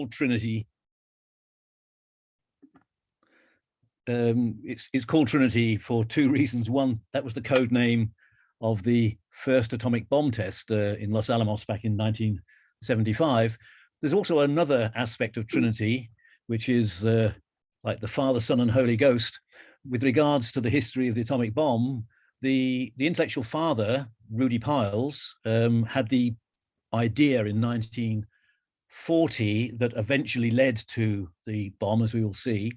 Trinity. It's called Trinity for two reasons. One, that was the code name of the first atomic bomb test in Los Alamos back in 1975. There's also another aspect of Trinity, which is like the Father, Son, and Holy Ghost. With regards to the history of the atomic bomb, the intellectual father, Rudy Piles, had the idea in 1940 that eventually led to the bomb, as we will see.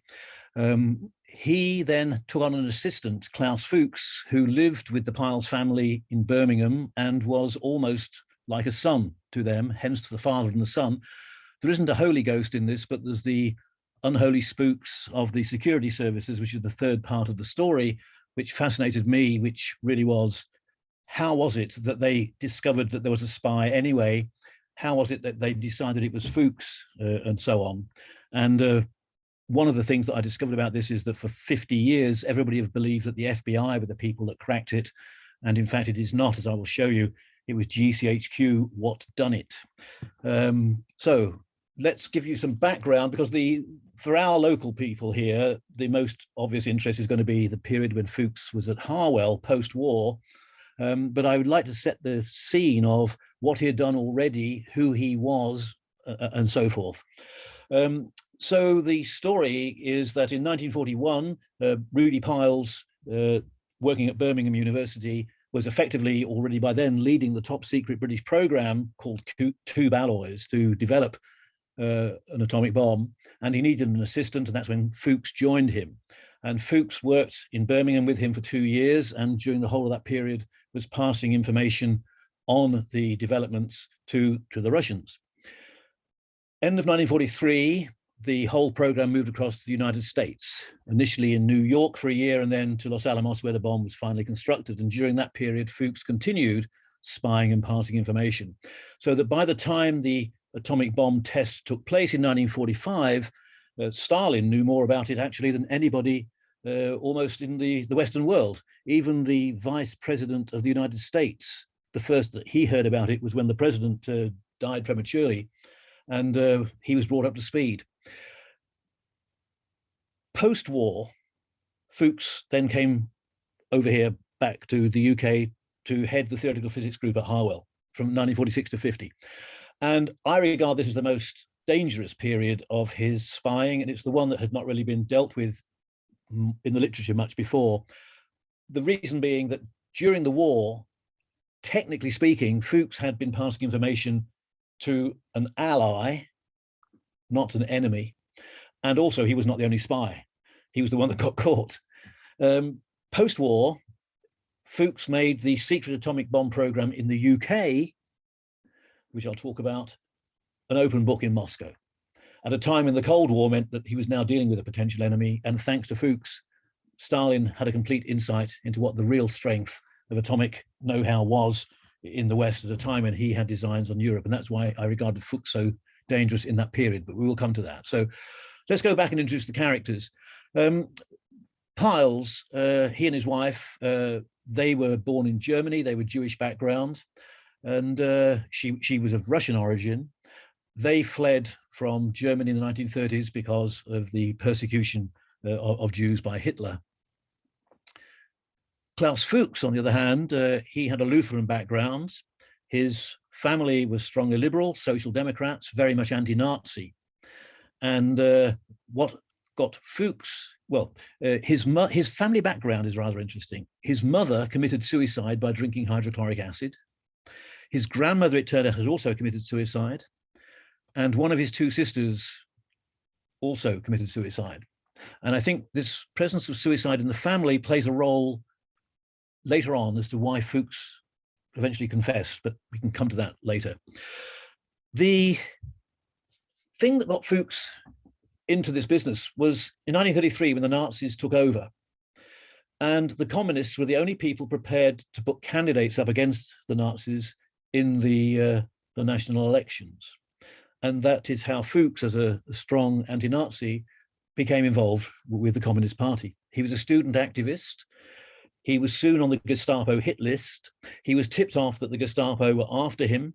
He then took on an assistant, Klaus Fuchs, who lived with the Piles family in Birmingham and was almost like a son to them, hence the father and the son. There isn't a Holy Ghost in this, but there's the unholy spooks of the security services, which is the third part of the story, which fascinated me, which really was, how was it that they discovered that there was a spy anyway? How was it that they decided it was Fuchs and so on? And one of the things that I discovered about this is that for 50 years, everybody have believed that the FBI were the people that cracked it. And in fact, it is not, as I will show you. It was GCHQ what done it. So let's give you some background, because for our local people here, the most obvious interest is going to be the period when Fuchs was at Harwell post-war. But I would like to set the scene of what he had done already, who he was, and so forth. So the story is that in 1941, Rudy Piles, working at Birmingham University, was effectively already by then leading the top secret British program called tube alloys to develop an atomic bomb. And he needed an assistant, and that's when Fuchs joined him. And Fuchs worked in Birmingham with him for 2 years, and during the whole of that period was passing information on the developments to the Russians. End of 1943, the whole program moved across to the United States, initially in New York for a year, and then to Los Alamos, where the bomb was finally constructed. And during that period, Fuchs continued spying and passing information, so that by the time the atomic bomb test took place in 1945, Stalin knew more about it actually than anybody almost in the Western world. Even the vice president of the United States, the first that he heard about it was when the president died prematurely, and he was brought up to speed. Post-war, Fuchs then came over here back to the UK to head the theoretical physics group at Harwell from 1946 to 50. And I regard this as the most dangerous period of his spying, and it's the one that had not really been dealt with in the literature much before. The reason being that during the war, technically speaking, Fuchs had been passing information to an ally, not an enemy. And also, he was not the only spy. He was the one that got caught. Post-war, Fuchs made the secret atomic bomb program in the UK, which I'll talk about, an open book in Moscow. At a time when the Cold War meant that he was now dealing with a potential enemy. And thanks to Fuchs, Stalin had a complete insight into what the real strength of atomic know-how was in the West at a time when he had designs on Europe. And that's why I regarded Fuchs so dangerous in that period, but we will come to that. So let's go back and introduce the characters. Piles, he and his wife, they were born in Germany. They were Jewish background, and she was of Russian origin. They fled from Germany in the 1930s because of the persecution of Jews by Hitler. Klaus Fuchs, on the other hand, he had a Lutheran background. His family was strongly liberal, social democrats, very much anti-Nazi. And what got Fuchs, well, his family background is rather interesting. His mother committed suicide by drinking hydrochloric acid. His grandmother, it turned out, had also committed suicide. And one of his two sisters also committed suicide. And I think this presence of suicide in the family plays a role later on as to why Fuchs eventually confessed, but we can come to that later. The thing that got Fuchs into this business was in 1933 when the Nazis took over. And the communists were the only people prepared to put candidates up against the Nazis in the national elections. And that is how Fuchs, as a strong anti-Nazi, became involved with the Communist Party. He was a student activist. He was soon on the Gestapo hit list. He was tipped off that the Gestapo were after him,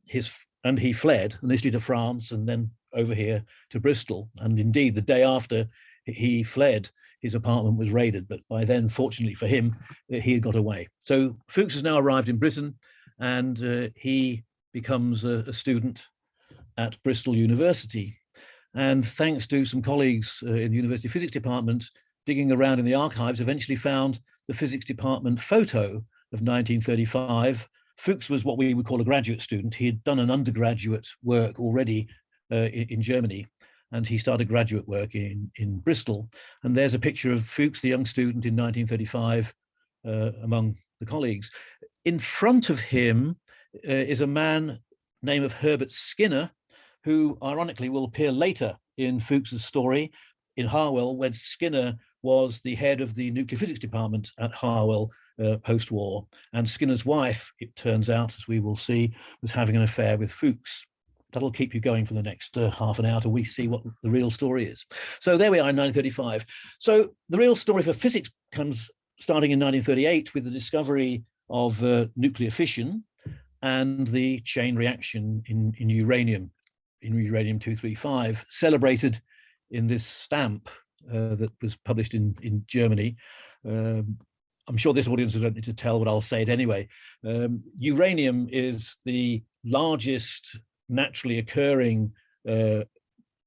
and he fled initially to France and then over here to Bristol. And indeed, the day after he fled, his apartment was raided. But by then, fortunately for him, he had got away. So Fuchs has now arrived in Britain, and he becomes a student at Bristol University. And thanks to some colleagues in the University Physics Department, digging around in the archives, eventually found the Physics Department photo of 1935. Fuchs was what we would call a graduate student. He had done an undergraduate work already in Germany, and he started graduate work in Bristol. And there's a picture of Fuchs, the young student in 1935, among the colleagues. In front of him is a man named of Herbert Skinner, who ironically will appear later in Fuchs's story in Harwell, when Skinner was the head of the nuclear physics department at Harwell post-war. And Skinner's wife, it turns out, as we will see, was having an affair with Fuchs. That'll keep you going for the next half an hour till we see what the real story is. So there we are in 1935. So the real story for physics comes starting in 1938 with the discovery of nuclear fission and the chain reaction in uranium 235, celebrated in this stamp that was published in Germany. I'm sure this audience don't need to tell, but I'll say it anyway. Uranium is the largest naturally occurring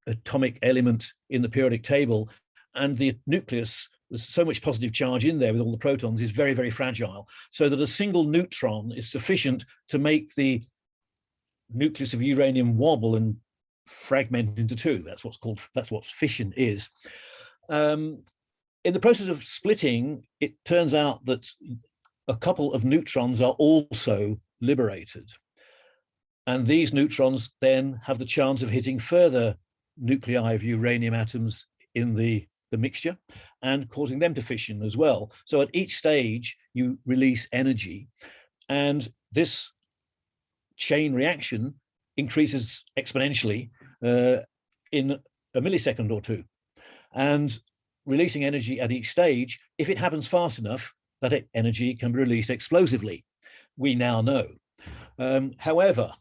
atomic element in the periodic table, and the nucleus, there's so much positive charge in there with all the protons, is very, very fragile, so that a single neutron is sufficient to make the nucleus of uranium wobble and fragment into two. That's what fission is. In the process of splitting, it turns out that a couple of neutrons are also liberated. And these neutrons then have the chance of hitting further nuclei of uranium atoms in the mixture and causing them to fission as well. So at each stage, you release energy, and this chain reaction increases exponentially in a millisecond or two. And releasing energy at each stage, if it happens fast enough, that energy can be released explosively. We now know. However,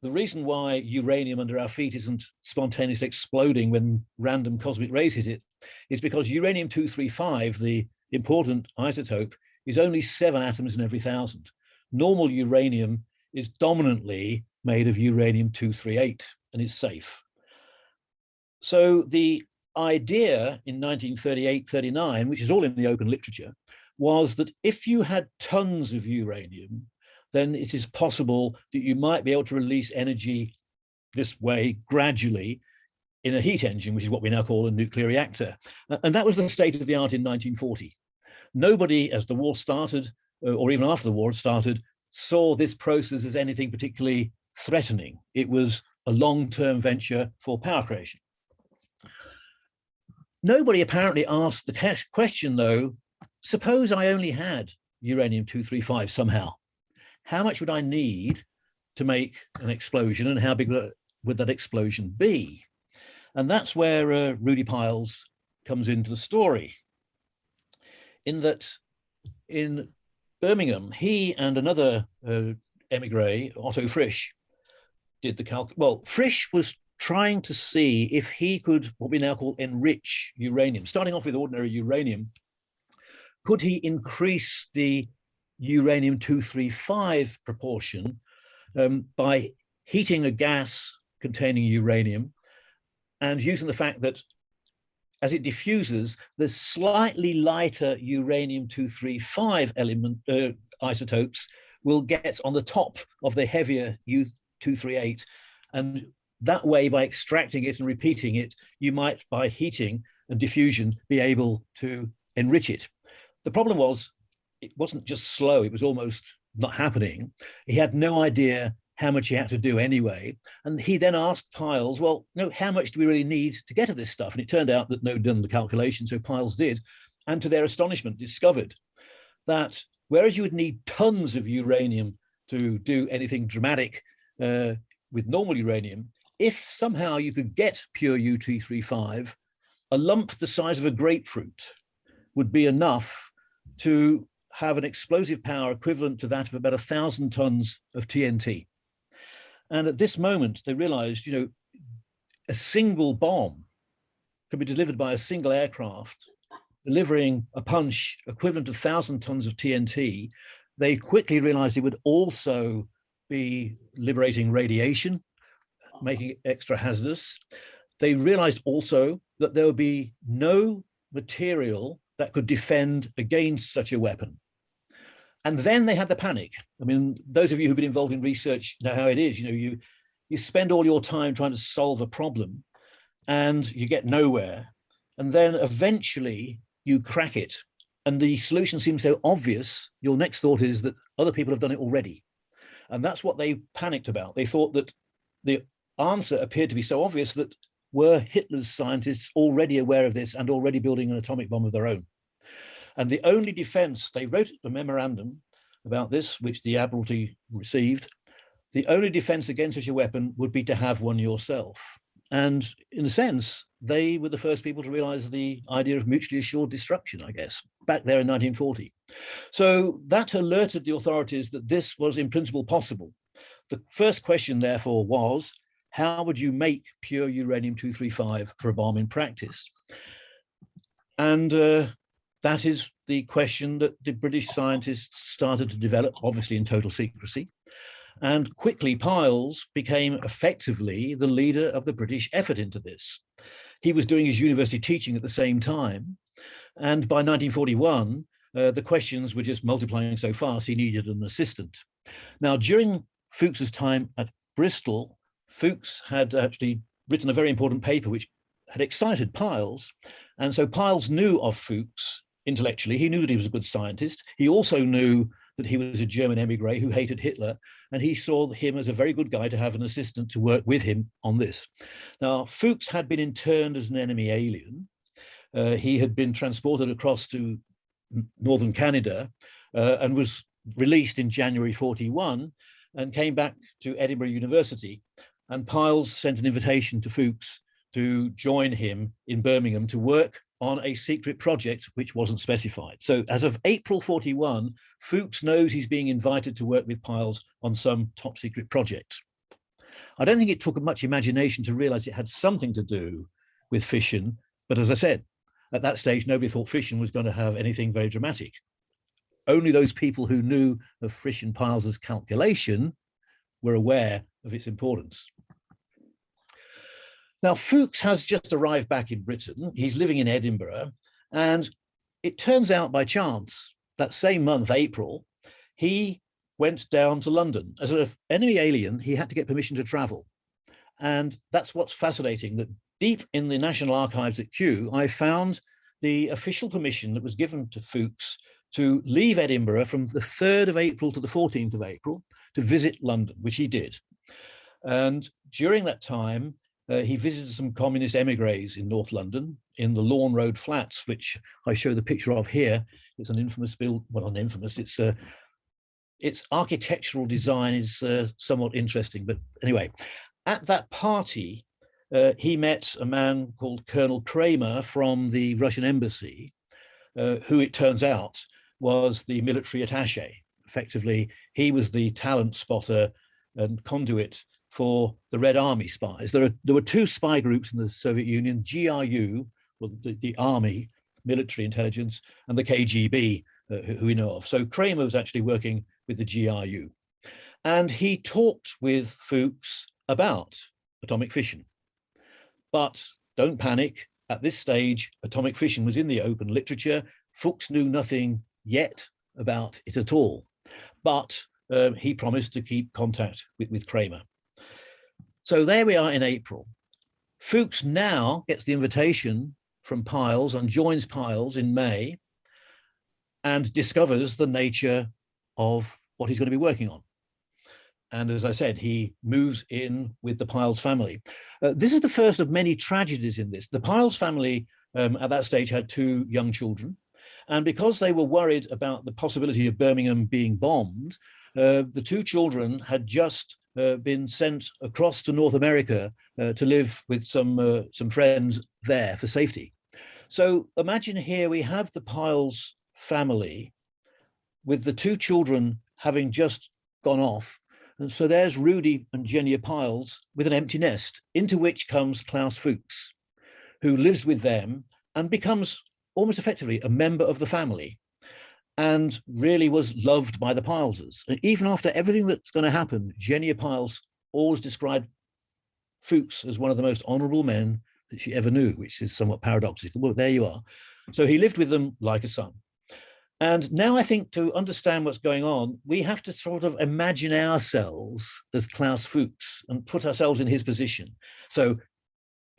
the reason why uranium under our feet isn't spontaneously exploding when random cosmic rays hit it is because uranium-235, the important isotope, is only 7 atoms in every 1,000. Normal uranium is dominantly made of uranium-238 and is safe. So the idea in 1938-39, which is all in the open literature, was that if you had tons of uranium, then it is possible that you might be able to release energy this way gradually in a heat engine, which is what we now call a nuclear reactor. And that was the state of the art in 1940. Nobody, as the war started, or even after the war started, saw this process as anything particularly threatening. It was a long-term venture for power creation. Nobody apparently asked the question, though, suppose I only had uranium-235 somehow. How much would I need to make an explosion, and how big would that explosion be? And that's where Rudy Piles comes into the story, in that in Birmingham, he and another emigre, Otto Frisch, did the calc. Well, Frisch was trying to see if he could, what we now call, enrich uranium. Starting off with ordinary uranium, could he increase the uranium-235 proportion by heating a gas containing uranium and using the fact that as it diffuses, the slightly lighter uranium-235 element isotopes will get on the top of the heavier U-238. And that way, by extracting it and repeating it, you might, by heating and diffusion, be able to enrich it. The problem was, it wasn't just slow, it was almost not happening. He had no idea how much he had to do anyway. And he then asked Piles, well, no, how much do we really need to get at this stuff? And it turned out that nobody had done the calculation, so Piles did. And to their astonishment, discovered that whereas you would need tons of uranium to do anything dramatic with normal uranium, if somehow you could get pure U-235, a lump the size of a grapefruit would be enough to have an explosive power equivalent to that of about 1,000 tons of TNT. And at this moment, they realized, a single bomb could be delivered by a single aircraft, delivering a punch equivalent to 1,000 tons of TNT, they quickly realized it would also be liberating radiation, making it extra hazardous. They realized also that there would be no material that could defend against such a weapon. And then they had the panic. I mean, those of you who've been involved in research know how it is. You spend all your time trying to solve a problem and you get nowhere. And then eventually you crack it. And the solution seems so obvious, your next thought is that other people have done it already. And that's what they panicked about. They thought that the answer appeared to be so obvious that were Hitler's scientists already aware of this and already building an atomic bomb of their own? And the only defense, they wrote a memorandum about this, which the Admiralty received. The only defense against such a weapon would be to have one yourself. And in a sense, they were the first people to realize the idea of mutually assured destruction, I guess, back there in 1940. So that alerted the authorities that this was in principle possible. The first question, therefore, was, how would you make pure uranium-235 for a bomb in practice? And that is the question that the British scientists started to develop, obviously in total secrecy. And quickly, Piles became effectively the leader of the British effort into this. He was doing his university teaching at the same time. And by 1941, the questions were just multiplying so fast, he needed an assistant. Now, during Fuchs's time at Bristol, Fuchs had actually written a very important paper which had excited Piles. And so Piles knew of Fuchs intellectually. He knew that he was a good scientist. He also knew that he was a German emigre who hated Hitler, and he saw him as a very good guy to have an assistant to work with him on this. Now, Fuchs had been interned as an enemy alien. He had been transported across to northern Canada and was released in January 41 and came back to Edinburgh University. And Piles sent an invitation to Fuchs to join him in Birmingham to work on a secret project which wasn't specified. So as of April 41, Fuchs knows he's being invited to work with Piles on some top secret project. I don't think it took much imagination to realize it had something to do with fission, but as I said, at that stage, nobody thought fission was going to have anything very dramatic. Only those people who knew of Frisch and Piles's calculation were aware of its importance. Now, Fuchs has just arrived back in Britain. He's living in Edinburgh. And it turns out by chance, that same month, April, he went down to London. As an enemy alien, he had to get permission to travel. And that's what's fascinating, that deep in the National Archives at Kew, I found the official permission that was given to Fuchs to leave Edinburgh from the 3rd of April to the 14th of April to visit London, which he did. And during that time, he visited some communist emigres in North London, in the Lawn Road flats, which I show the picture of here. It's an infamous build, well, not infamous, its architectural design is somewhat interesting. But anyway, at that party, he met a man called Colonel Kramer from the Russian embassy, who it turns out was the military attaché. Effectively, he was the talent spotter and conduit for the Red Army spies. There were two spy groups in the Soviet Union, GRU, well, the army, military intelligence, and the KGB, who we know of. So Kramer was actually working with the GRU. And he talked with Fuchs about atomic fission. But don't panic, at this stage, atomic fission was in the open literature. Fuchs knew nothing yet about it at all. But he promised to keep contact with Kramer. So there we are in April. Fuchs now gets the invitation from Piles and joins Piles in May and discovers the nature of what he's going to be working on. And as I said, he moves in with the Piles family. This is the first of many tragedies in this. The Piles family at that stage had 2 young children. And because they were worried about the possibility of Birmingham being bombed, the 2 children had just been sent across to North America to live with some friends there for safety. So imagine here we have the Piles family with the 2 children having just gone off. And so there's Rudy and Genia Piles with an empty nest, into which comes Klaus Fuchs, who lives with them and becomes almost effectively a member of the family, and really was loved by the Pileses. And even after everything that's going to happen, Genia Piles always described Fuchs as one of the most honorable men that she ever knew, which is somewhat paradoxical. Well, there you are. So he lived with them like a son. And now I think to understand what's going on, we have to sort of imagine ourselves as Klaus Fuchs and put ourselves in his position. So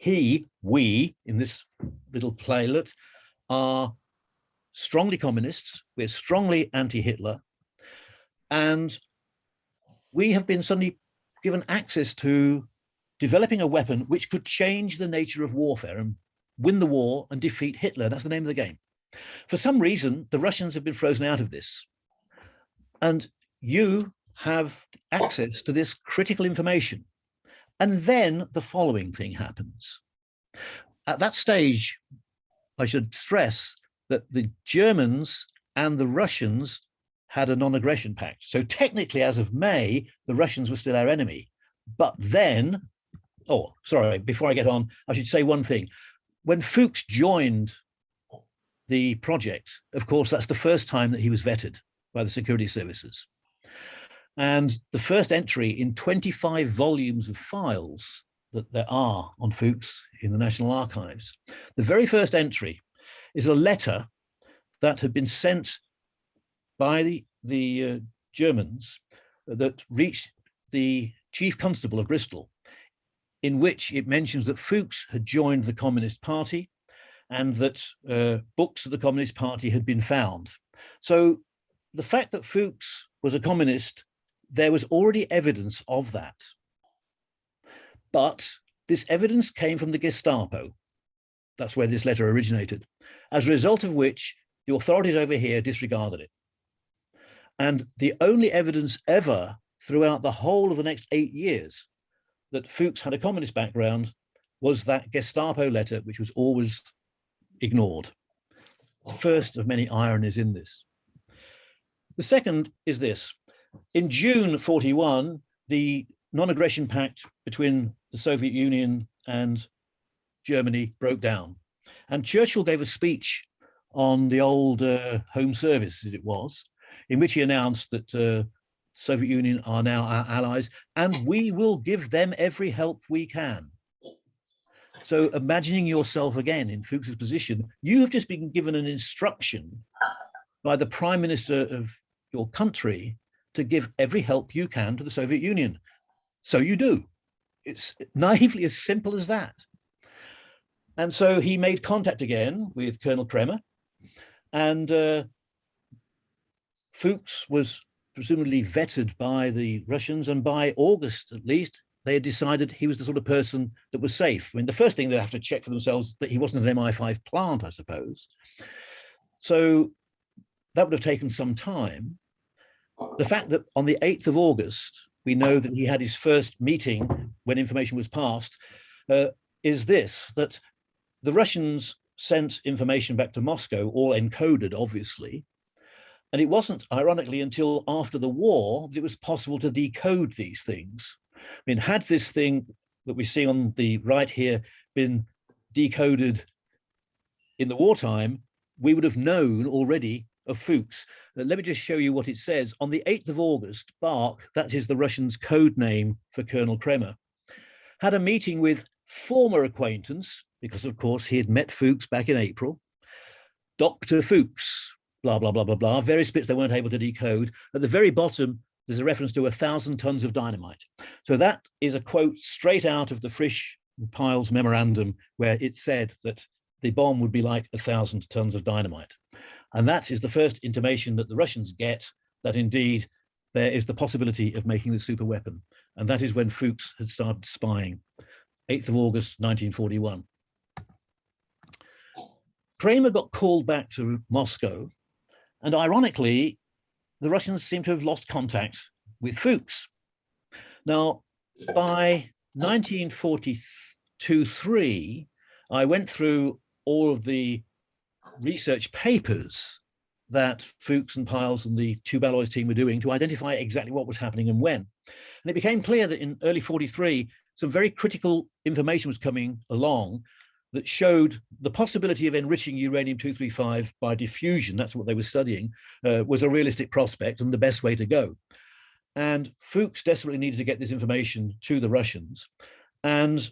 we, in this little playlet, are strongly communists, we're strongly anti-Hitler, and we have been suddenly given access to developing a weapon which could change the nature of warfare and win the war and defeat Hitler. That's the name of the game. For some reason, the Russians have been frozen out of this. And you have access to this critical information. And then the following thing happens. At that stage, I should stress that the Germans and the Russians had a non-aggression pact. So technically, as of May, the Russians were still our enemy. But then, oh, sorry, before I get on, I should say one thing. When Fuchs joined the project, of course, that's the first time that he was vetted by the security services. And the first entry in 25 volumes of files that there are on Fuchs in the National Archives, the very first entry is a letter that had been sent by the Germans that reached the chief constable of Bristol, in which it mentions that Fuchs had joined the Communist Party and that books of the Communist Party had been found. So the fact that Fuchs was a communist, there was already evidence of that. But this evidence came from the Gestapo. That's where this letter originated, as a result of which the authorities over here disregarded it. And the only evidence ever throughout the whole of the next 8 years that Fuchs had a communist background was that Gestapo letter, which was always ignored. The first of many ironies in this. The second is this. In June 41, the non-aggression pact between the Soviet Union and Germany broke down. And Churchill gave a speech on the old Home Service, as it was, in which he announced that the Soviet Union are now our allies, and we will give them every help we can. So imagining yourself again in Fuchs's position, you have just been given an instruction by the Prime Minister of your country to give every help you can to the Soviet Union. So you do. It's naively as simple as that. And so he made contact again with Colonel Kremer, and Fuchs was presumably vetted by the Russians, and by August at least, they had decided he was the sort of person that was safe. I mean, the first thing they have to check for themselves that he wasn't an MI5 plant, I suppose. So that would have taken some time. The fact that on the 8th of August, we know that he had his first meeting when information was passed, is this, that the Russians sent information back to Moscow, all encoded, obviously. And it wasn't, ironically, until after the war that it was possible to decode these things. I mean, had this thing that we see on the right here been decoded in the wartime, we would have known already of Fuchs. Let me just show you what it says. On the 8th of August, Bark, that is the Russians' code name for Colonel Kremer, had a meeting with former acquaintance, because of course he had met Fuchs back in April, Dr. Fuchs, blah, blah, blah, blah, blah, various bits they weren't able to decode. At the very bottom, there's a reference to 1,000 tons of dynamite. So that is a quote straight out of the Frisch and Piles memorandum, where it said that the bomb would be like 1,000 tons of dynamite. And that is the first intimation that the Russians get that indeed there is the possibility of making the super weapon. And that is when Fuchs had started spying, 8th of August, 1941. Kremer got called back to Moscow, and ironically, the Russians seem to have lost contact with Fuchs. Now, by 1942-3, I went through all of the research papers that Fuchs and Piles and the Tube Alloys team were doing to identify exactly what was happening and when. And it became clear that in early 43, some very critical information was coming along that showed the possibility of enriching uranium-235 by diffusion, that's what they were studying, was a realistic prospect and the best way to go. And Fuchs desperately needed to get this information to the Russians. And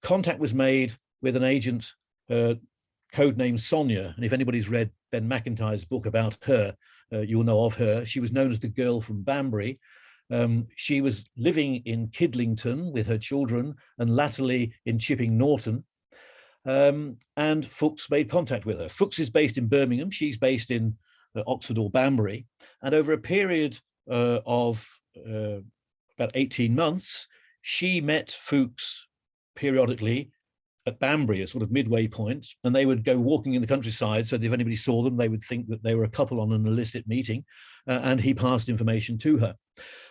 contact was made with an agent codenamed Sonya. And if anybody's read Ben McIntyre's book about her, you'll know of her. She was known as the girl from Banbury. She was living in Kidlington with her children and latterly in Chipping Norton. And Fuchs made contact with her. Fuchs is based in Birmingham. She's based in Oxford or Banbury. And over a period of about 18 months, she met Fuchs periodically at Banbury, a sort of midway point, and they would go walking in the countryside so that if anybody saw them, they would think that they were a couple on an illicit meeting, and he passed information to her.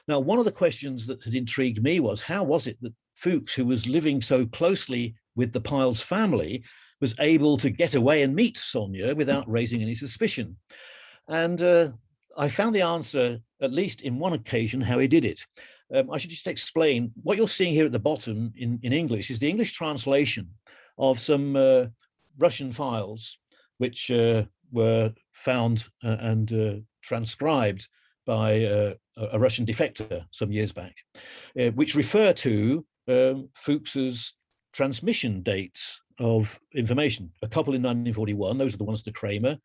Now, one of the questions that had intrigued me was, how was it that Fuchs, who was living so closely with the Piles family, was able to get away and meet Sonya without raising any suspicion? And I found the answer, at least in one occasion, how he did it. I should just explain what you're seeing here at the bottom in English is the English translation of some Russian files, which were found and transcribed by a Russian defector some years back, which refer to Fuchs's transmission dates of information. A couple in 1941, those are the ones to Kramer,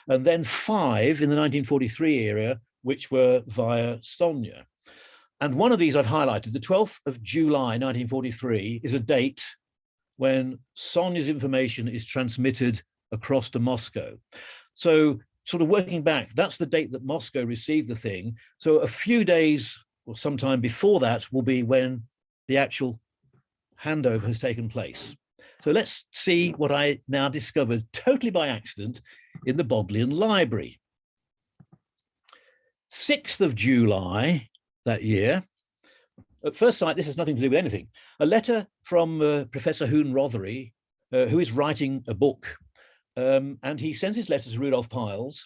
and then 5 in the 1943 era, which were via Sonya. And one of these I've highlighted, the 12th of July, 1943, is a date when Sonya's information is transmitted across to Moscow. So sort of working back, that's the date that Moscow received the thing. So a few days or sometime before that will be when the actual handover has taken place. So let's see what I now discovered totally by accident in the Bodleian Library. 6th of July that year. At first sight, this has nothing to do with anything. A letter from Professor Hoon Rothery, who is writing a book. And he sends his letter to Rudolf Piles,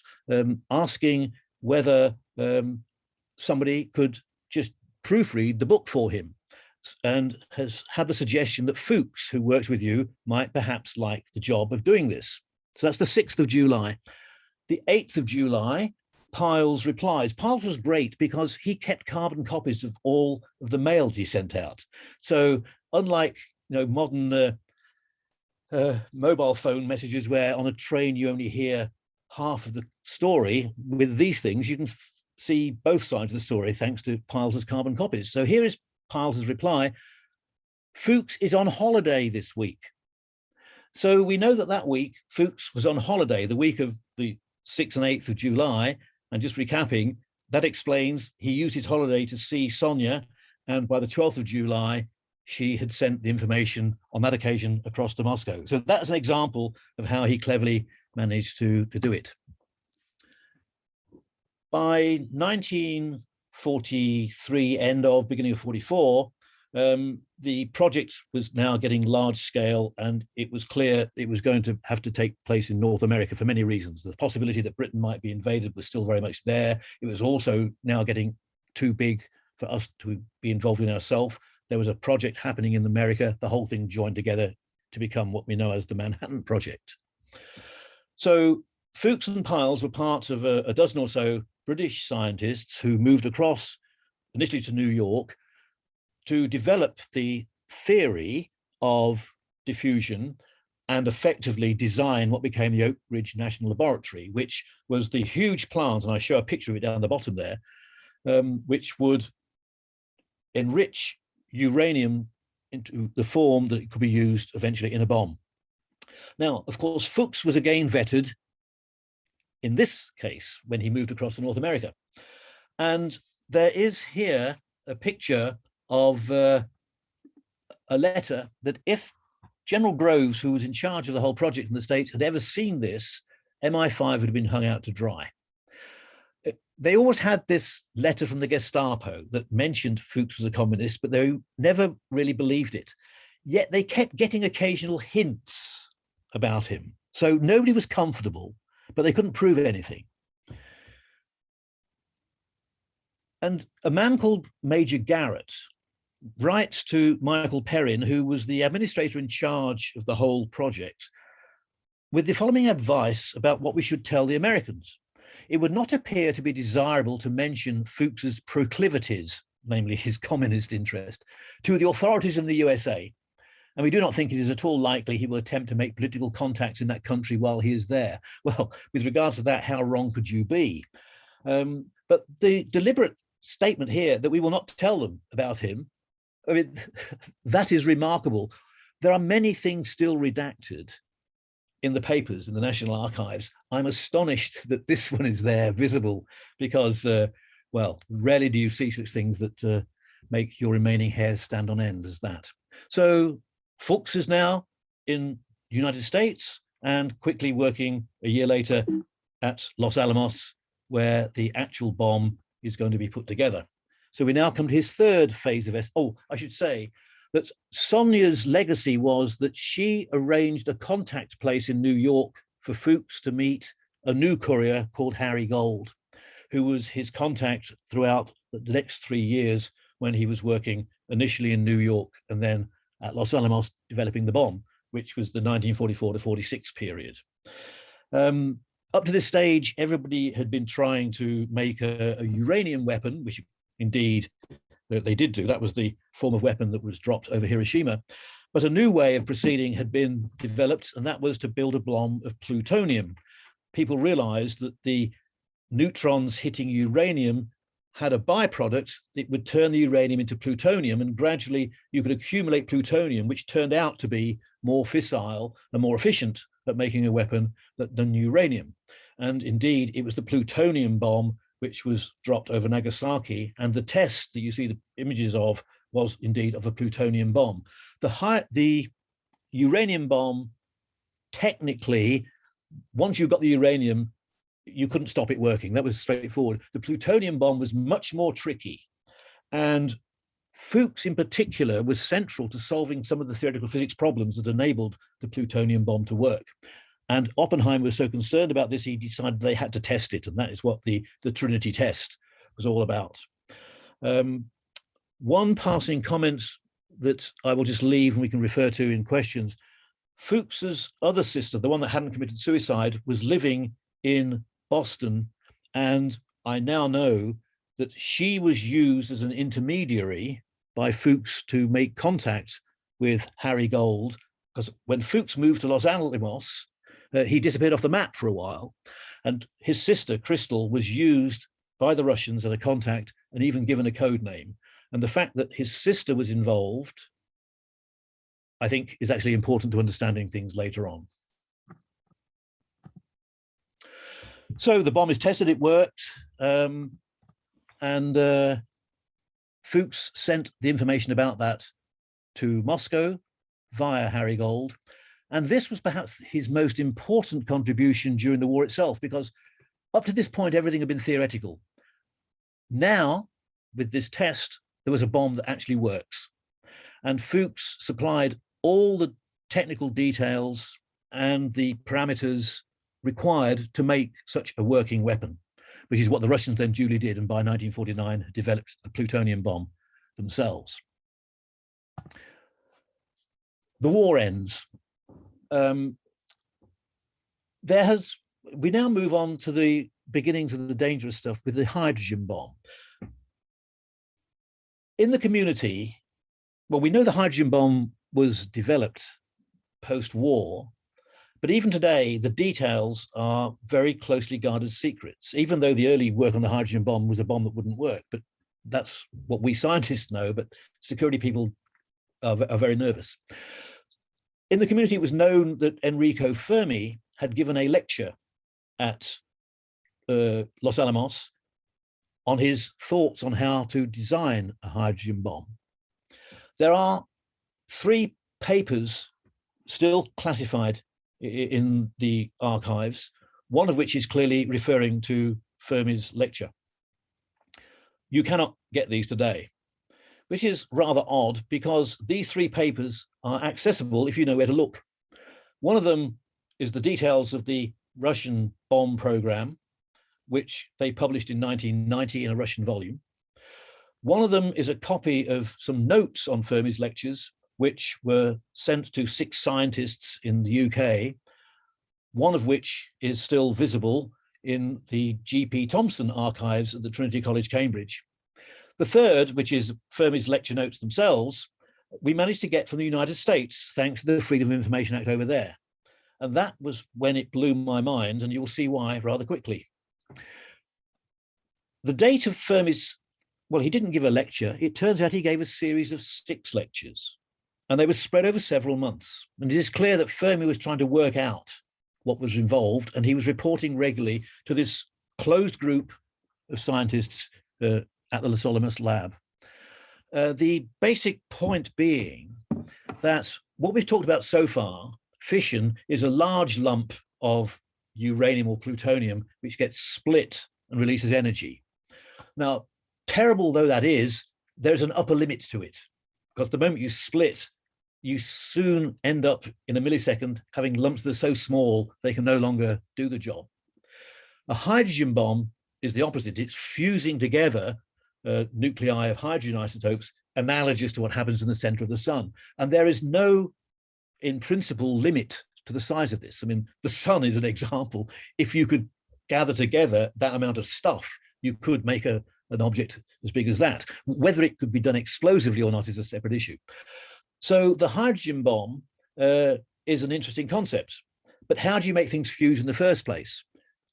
asking whether somebody could just proofread the book for him, and has had the suggestion that Fuchs, who works with you, might perhaps like the job of doing this. So that's the 6th of July. The 8th of July, Piles replies. Piles was great because he kept carbon copies of all of the mails he sent out. So unlike modern mobile phone messages where on a train you only hear half of the story, with these things you can see both sides of the story thanks to Piles's carbon copies. So here is Piles's reply. Fuchs is on holiday this week. So we know that that week Fuchs was on holiday, the week of the 6th and 8th of July. And just recapping, that explains he used his holiday to see Sonya, and by the 12th of July, she had sent the information on that occasion across to Moscow. So that's an example of how he cleverly managed to do it. By 1943, beginning of 44, the project was now getting large scale, and it was clear it was going to have to take place in North America for many reasons. The possibility that Britain might be invaded was still very much there. It was also now getting too big for us to be involved in ourselves. There was a project happening in America. The whole thing joined together to become what we know as the Manhattan Project. So Fuchs and Piles were part of a dozen or so British scientists who moved across initially to New York to develop the theory of diffusion and effectively design what became the Oak Ridge National Laboratory, which was the huge plant, and I show a picture of it down the bottom there, which would enrich uranium into the form that it could be used eventually in a bomb. Now, of course, Fuchs was again vetted in this case when he moved across to North America. And there is here a picture of a letter that if General Groves, who was in charge of the whole project in the States, had ever seen this, MI5 would have been hung out to dry. They always had this letter from the Gestapo that mentioned Fuchs was a communist, but they never really believed it. Yet they kept getting occasional hints about him. So nobody was comfortable, but they couldn't prove anything. And a man called Major Garrett writes to Michael Perrin, who was the administrator in charge of the whole project, with the following advice about what we should tell the Americans. It would not appear to be desirable to mention Fuchs's proclivities, namely his communist interest, to the authorities in the USA. And we do not think it is at all likely he will attempt to make political contacts in that country while he is there. Well, with regards to that, how wrong could you be? But the deliberate statement here that we will not tell them about him, I mean, that is remarkable. There are many things still redacted in the papers in the National Archives. I'm astonished that this one is there visible because, well, rarely do you see such things that make your remaining hairs stand on end as that. So Fuchs is now in the United States and quickly working a year later at Los Alamos, where the actual bomb is going to be put together. So we now come to his third phase of I should say that Sonya's legacy was that she arranged a contact place in New York for Fuchs to meet a new courier called Harry Gold, who was his contact throughout the next 3 years when he was working initially in New York and then at Los Alamos developing the bomb, which was the 1944 to 46 period. Up to this stage, everybody had been trying to make a uranium weapon, which indeed they did do. That was the form of weapon that was dropped over Hiroshima. But a new way of proceeding had been developed, and that was to build a bomb of plutonium. People realized that the neutrons hitting uranium had a byproduct. It would turn the uranium into plutonium, and gradually you could accumulate plutonium, which turned out to be more fissile and more efficient at making a weapon than uranium. And indeed, it was the plutonium bomb which was dropped over Nagasaki. And the test that you see the images of was indeed of a plutonium bomb. The uranium bomb, technically, once you got the uranium, you couldn't stop it working. That was straightforward. The plutonium bomb was much more tricky. And Fuchs in particular was central to solving some of the theoretical physics problems that enabled the plutonium bomb to work. And Oppenheimer was so concerned about this, he decided they had to test it. And that is what the Trinity test was all about. One passing comment that I will just leave and we can refer to in questions. Fuchs's other sister, the one that hadn't committed suicide, was living in Boston. And I now know that she was used as an intermediary by Fuchs to make contact with Harry Gold, because when Fuchs moved to Los Alamos, he disappeared off the map for a while. And his sister, Crystal, was used by the Russians as a contact and even given a code name. And the fact that his sister was involved, I think, is actually important to understanding things later on. So the bomb is tested, it worked. Fuchs sent the information about that to Moscow via Harry Gold. And this was perhaps his most important contribution during the war itself, because up to this point, everything had been theoretical. Now, with this test, there was a bomb that actually works. And Fuchs supplied all the technical details and the parameters required to make such a working weapon, which is what the Russians then duly did, and by 1949 developed a plutonium bomb themselves. The war ends. We now move on to the beginnings of the dangerous stuff with the hydrogen bomb. In the community, well, we know the hydrogen bomb was developed post-war, but even today, the details are very closely guarded secrets, even though the early work on the hydrogen bomb was a bomb that wouldn't work. But that's what we scientists know, but security people are very nervous. In the community, it was known that Enrico Fermi had given a lecture at Los Alamos on his thoughts on how to design a hydrogen bomb. There are 3 papers still classified in the archives, one of which is clearly referring to Fermi's lecture. You cannot get these today, which is rather odd because these 3 papers are accessible if you know where to look. One of them is the details of the Russian bomb program, which they published in 1990 in a Russian volume. One of them is a copy of some notes on Fermi's lectures, which were sent to 6 scientists in the UK, one of which is still visible in the G.P. Thompson archives at the Trinity College, Cambridge. The third, which is Fermi's lecture notes themselves, we managed to get from the United States, thanks to the Freedom of Information Act over there. And that was when it blew my mind, and you'll see why rather quickly. The date of Fermi's, well, he didn't give a lecture. It turns out he gave a series of 6 lectures, and they were spread over several months. And it is clear that Fermi was trying to work out what was involved, and he was reporting regularly to this closed group of scientists at the Los Alamos lab. The basic point being that what we've talked about so far, fission, is a large lump of uranium or plutonium which gets split and releases energy. Now, terrible though that is, there's an upper limit to it, because the moment you split, you soon end up in a millisecond having lumps that are so small they can no longer do the job. A hydrogen bomb is the opposite. It's fusing together nuclei of hydrogen isotopes analogous to what happens in the center of the sun. And there is no, in principle, limit to the size of this. I mean, the sun is an example. If you could gather together that amount of stuff, you could make an object as big as that. Whether it could be done explosively or not is a separate issue. So the hydrogen bomb is an interesting concept. But how do you make things fuse in the first place?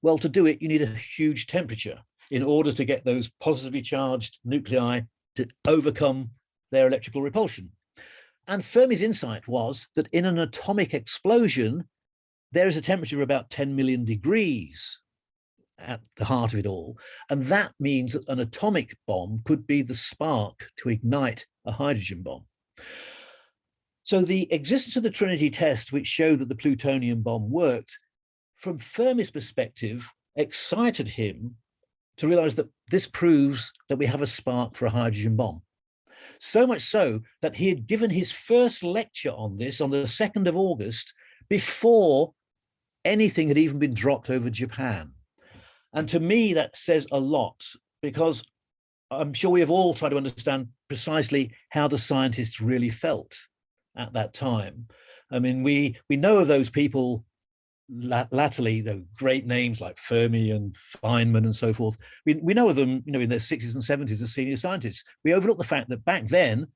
Well, to do it, you need a huge temperature in order to get those positively charged nuclei to overcome their electrical repulsion. And Fermi's insight was that in an atomic explosion, there is a temperature of about 10 million degrees at the heart of it all. And that means that an atomic bomb could be the spark to ignite a hydrogen bomb. So the existence of the Trinity test, which showed that the plutonium bomb worked, from Fermi's perspective, excited him to realize that this proves that we have a spark for a hydrogen bomb. So much so that he had given his first lecture on this on the 2nd of August before anything had even been dropped over Japan. And to me, that says a lot, because I'm sure we have all tried to understand precisely how the scientists really felt at that time. I mean, we know of those people latterly, the great names like Fermi and Feynman and so forth. We know of them, in their 60s and 70s as senior scientists. We overlook the fact that back then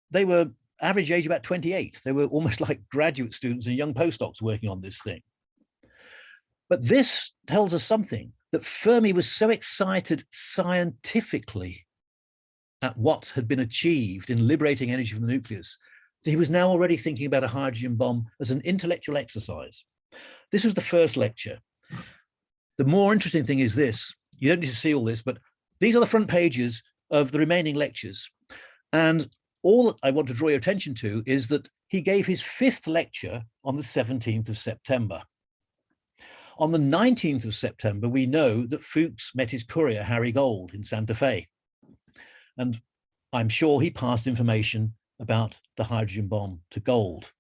they were average age about 28. They were almost like graduate students and young postdocs working on this thing. But this tells us something, that Fermi was so excited scientifically at what had been achieved in liberating energy from the nucleus, that he was now already thinking about a hydrogen bomb as an intellectual exercise. This was the first lecture. The more interesting thing is this. You don't need to see all this, but these are the front pages of the remaining lectures. And all I want to draw your attention to is that he gave his 5th lecture on the 17th of September. On the 19th of September, we know that Fuchs met his courier, Harry Gold, in Santa Fe. And I'm sure he passed information about the hydrogen bomb to Gold.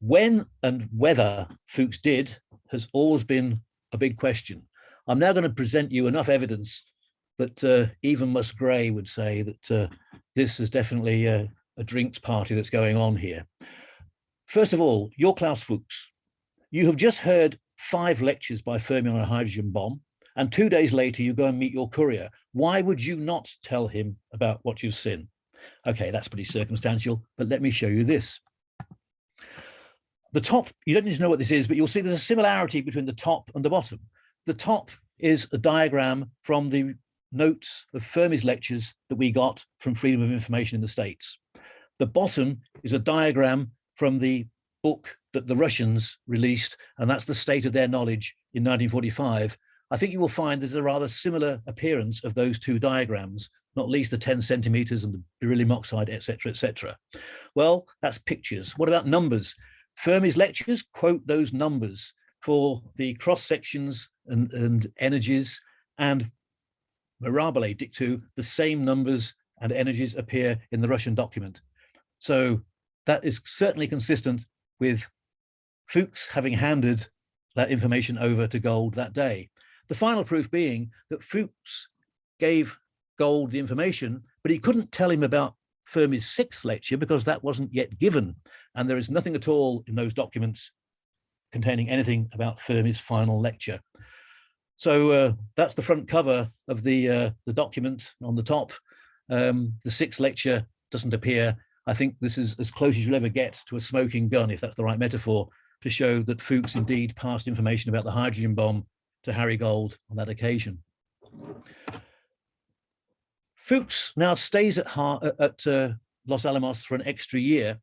When and whether Fuchs did has always been a big question. I'm now going to present you enough evidence that even Musgrave would say that this is definitely a drinks party that's going on here. First of all, you're Klaus Fuchs. You have just heard 5 lectures by Fermi on a hydrogen bomb, and 2 days later you go and meet your courier. Why would you not tell him about what you've seen? Okay, that's pretty circumstantial, but let me show you this. The top, you don't need to know what this is, but you'll see there's a similarity between the top and the bottom. The top is a diagram from the notes of Fermi's lectures that we got from Freedom of Information in the States. The bottom is a diagram from the book that the Russians released, and that's the state of their knowledge in 1945. I think you will find there's a rather similar appearance of those 2 diagrams, not least the 10 centimeters and the beryllium oxide, etc., etc. Well, that's pictures. What about numbers? Fermi's lectures quote those numbers for the cross sections and energies, and mirabile dictu, the same numbers and energies appear in the Russian document. So that is certainly consistent with Fuchs having handed that information over to Gold that day. The final proof being that Fuchs gave Gold the information, but he couldn't tell him about Fermi's sixth lecture because that wasn't yet given. And there is nothing at all in those documents containing anything about Fermi's final lecture. So that's the front cover of the document on the top. The sixth lecture doesn't appear. I think this is as close as you'll ever get to a smoking gun, if that's the right metaphor, to show that Fuchs indeed passed information about the hydrogen bomb to Harry Gold on that occasion. Fuchs now stays at Los Alamos for an extra year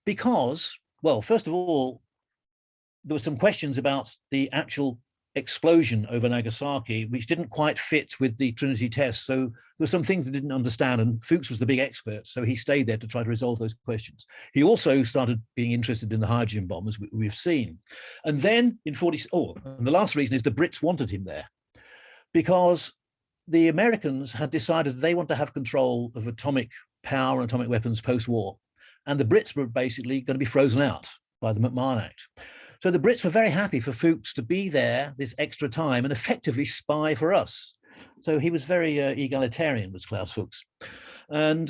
because, well, first of all, there were some questions about the actual explosion over Nagasaki, which didn't quite fit with the Trinity test. So there were some things they didn't understand, and Fuchs was the big expert, so he stayed there to try to resolve those questions. He also started being interested in the hydrogen bomb, as we've seen. And then in and the last reason is the Brits wanted him there because the Americans had decided they want to have control of atomic power and atomic weapons post-war. And the Brits were basically going to be frozen out by the McMahon Act. So the Brits were very happy for Fuchs to be there this extra time and effectively spy for us. So he was very egalitarian, was Klaus Fuchs. And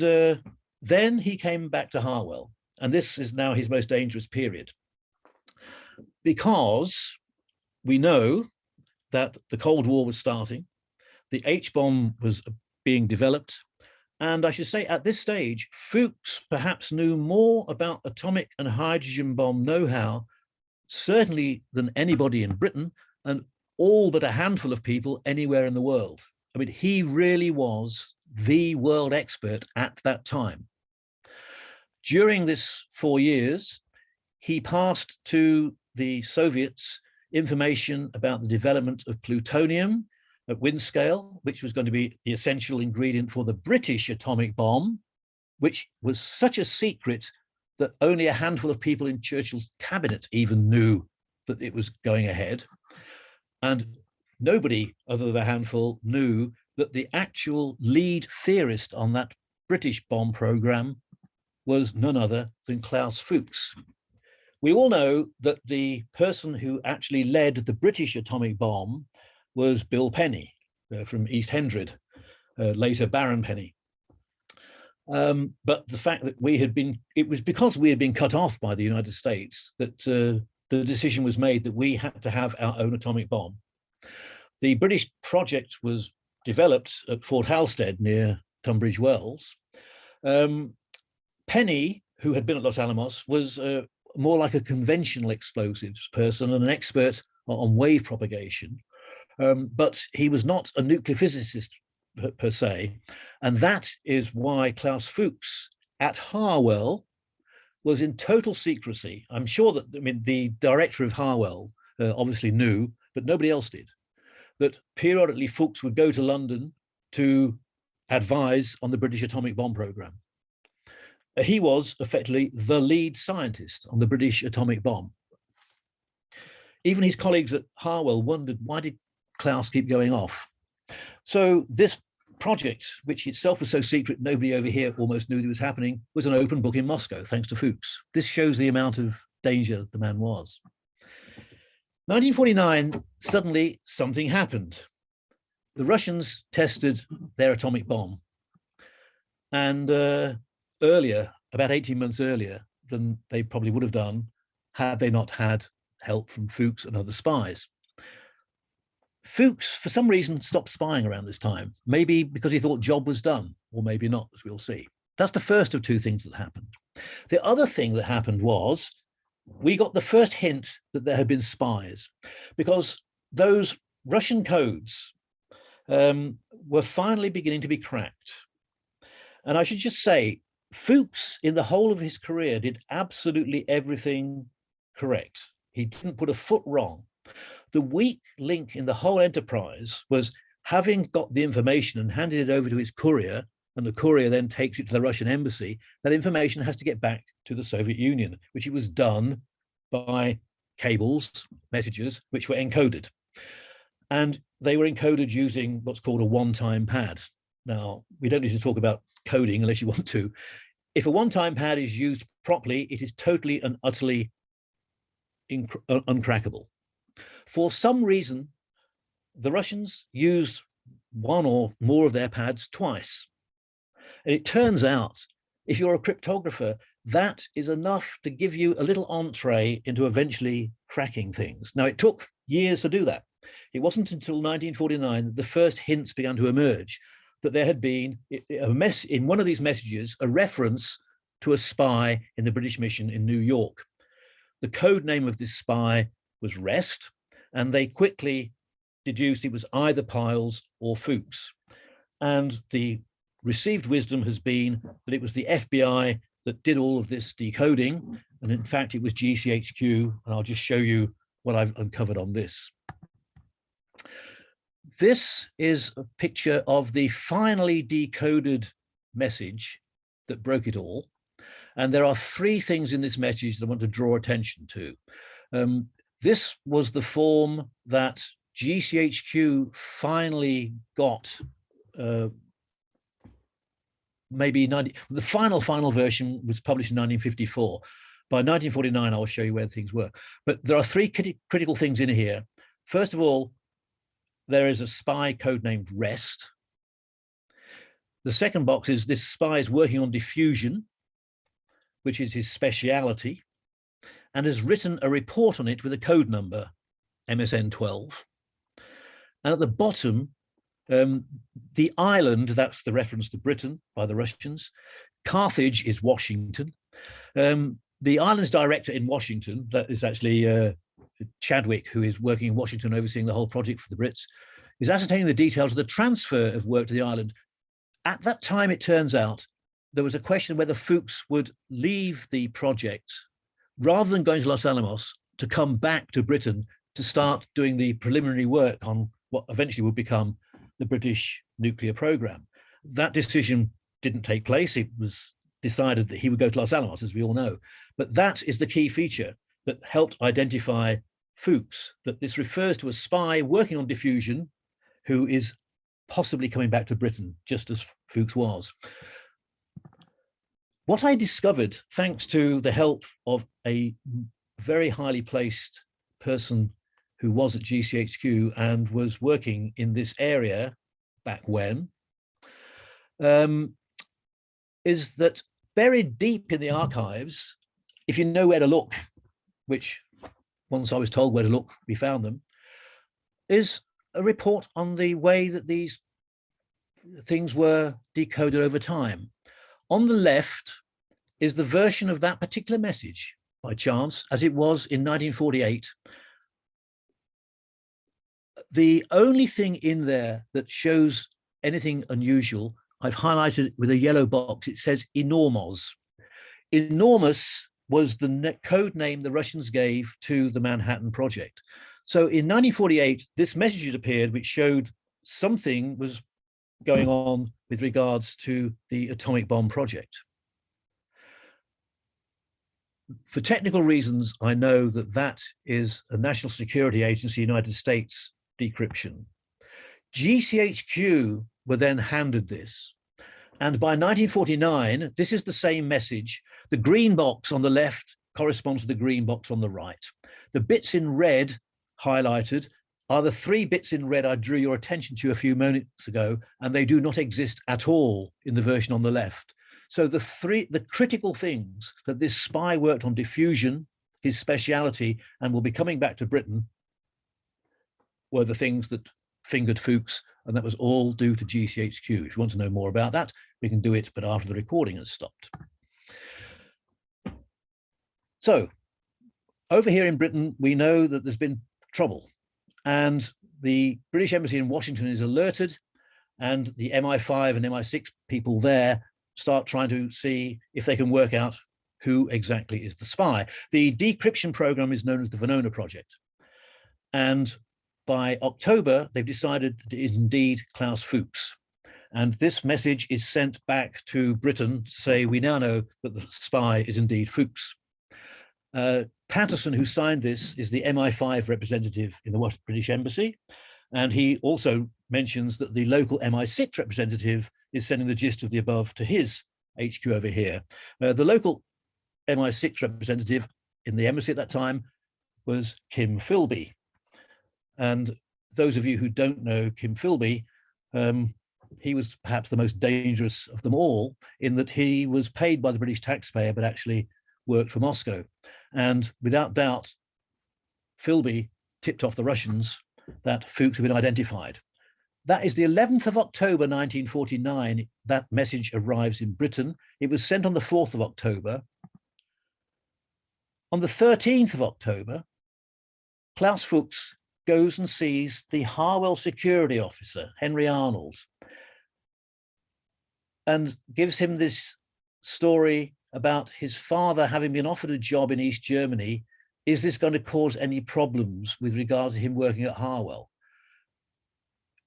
then he came back to Harwell. And this is now his most dangerous period, because we know that the Cold War was starting. The H-bomb was being developed. And I should say at this stage, Fuchs perhaps knew more about atomic and hydrogen bomb know-how, certainly than anybody in Britain, and all but a handful of people anywhere in the world. I mean, he really was the world expert at that time. During this 4 years, he passed to the Soviets information about the development of plutonium at Windscale, which was going to be the essential ingredient for the British atomic bomb, which was such a secret that only a handful of people in Churchill's cabinet even knew that it was going ahead. And nobody other than a handful knew that the actual lead theorist on that British bomb program was none other than Klaus Fuchs. We all know that the person who actually led the British atomic bomb was Bill Penny from East Hendred, later Baron Penny. But the fact that it was because we had been cut off by the United States that the decision was made that we had to have our own atomic bomb. The British project was developed at Fort Halstead near Tunbridge Wells. Penny, who had been at Los Alamos, was more like a conventional explosives person and an expert on wave propagation. But he was not a nuclear physicist per se. And that is why Klaus Fuchs at Harwell was in total secrecy. I'm sure that, the director of Harwell obviously knew, but nobody else did, that periodically Fuchs would go to London to advise on the British atomic bomb program. He was effectively the lead scientist on the British atomic bomb. Even his colleagues at Harwell wondered, why did Klaus keep going off? So this project, which itself was so secret, nobody over here almost knew it was happening, was an open book in Moscow, thanks to Fuchs. This shows the amount of danger the man was. 1949, suddenly something happened. The Russians tested their atomic bomb. And earlier, about 18 months earlier than they probably would have done had they not had help from Fuchs and other spies. Fuchs, for some reason, stopped spying around this time, maybe because he thought job was done, or maybe not, as we'll see. That's the first of two things that happened. The other thing that happened was we got the first hint that there had been spies, because those Russian codes were finally beginning to be cracked. And I should just say, Fuchs, in the whole of his career, did absolutely everything correct. He didn't put a foot wrong. The weak link in the whole enterprise was having got the information and handed it over to his courier, and the courier then takes it to the Russian embassy. That information has to get back to the Soviet Union, which it was done by cables, messages, which were encoded. And they were encoded using what's called a one-time pad. Now, we don't need to talk about coding unless you want to. If a one-time pad is used properly, it is totally and utterly uncrackable. For some reason, the Russians used one or more of their pads twice. And it turns out, if you're a cryptographer, that is enough to give you a little entree into eventually cracking things. Now, it took years to do that. It wasn't until 1949 that the first hints began to emerge that there had been in one of these messages a reference to a spy in the British mission in New York. The code name of this spy was Rest, and they quickly deduced it was either Piles or Fuchs. And the received wisdom has been that it was the FBI that did all of this decoding. And in fact, it was GCHQ. And I'll just show you what I've uncovered on this. This is a picture of the finally decoded message that broke it all. And there are three things in this message that I want to draw attention to. This was the form that GCHQ finally got, the final version was published in 1954. By 1949, I'll show you where things were. But there are three critical things in here. First of all, there is a spy codenamed Rest. The second box is this spy is working on diffusion, which is his speciality, and has written a report on it with a code number, MSN 12. And at the bottom, the island, that's the reference to Britain by the Russians. Carthage is Washington. The island's director in Washington, that is actually Chadwick, who is working in Washington overseeing the whole project for the Brits, is ascertaining the details of the transfer of work to the island. At that time, it turns out, there was a question whether Fuchs would leave the project rather than going to Los Alamos to come back to Britain to start doing the preliminary work on what eventually would become the British nuclear program. That decision didn't take place. It was decided that he would go to Los Alamos, as we all know. But that is the key feature that helped identify Fuchs, that this refers to a spy working on diffusion who is possibly coming back to Britain, just as Fuchs was. What I discovered, thanks to the help of a very highly placed person who was at GCHQ and was working in this area back when, is that buried deep in the archives, if you know where to look, which once I was told where to look, we found them, is a report on the way that these things were decoded over time. On the left is the version of that particular message, by chance, as it was in 1948. The only thing in there that shows anything unusual, I've highlighted with a yellow box. It says enormous. Enormous was the code name the Russians gave to the Manhattan Project. So in 1948, this message had appeared, which showed something was going on with regards to the atomic bomb project. For technical reasons, I know that that is a National Security Agency, United States decryption. GCHQ were then handed this. And by 1949, this is the same message. The green box on the left corresponds to the green box on the right. The bits in red highlighted are the three bits in red I drew your attention to a few moments ago, and they do not exist at all in the version on the left. So the critical things that this spy worked on diffusion, his speciality, and will be coming back to Britain, were the things that fingered Fuchs, and that was all due to GCHQ. If you want to know more about that, we can do it, but after the recording has stopped. So over here in Britain, we know that there's been trouble, and the British Embassy in Washington is alerted, and the MI5 and MI6 people there start trying to see if they can work out who exactly is the spy. The decryption program is known as the Venona Project. And by October, they've decided it is indeed Klaus Fuchs. And this message is sent back to Britain to say, we now know that the spy is indeed Fuchs. Patterson, who signed this, is the MI5 representative in the British Embassy. And he also mentions that the local MI6 representative is sending the gist of the above to his HQ over here. The local MI6 representative in the embassy at that time was Kim Philby. And those of you who don't know Kim Philby, He was perhaps the most dangerous of them all in that he was paid by the British taxpayer, but actually worked for Moscow. And without doubt, Philby tipped off the Russians that Fuchs had been identified. That is the 11th of October, 1949. That message arrives in Britain. It was sent on the 4th of October. On the 13th of October, Klaus Fuchs goes and sees the Harwell security officer, Henry Arnold, and gives him this story about his father having been offered a job in East Germany. Is this going to cause any problems with regard to him working at Harwell?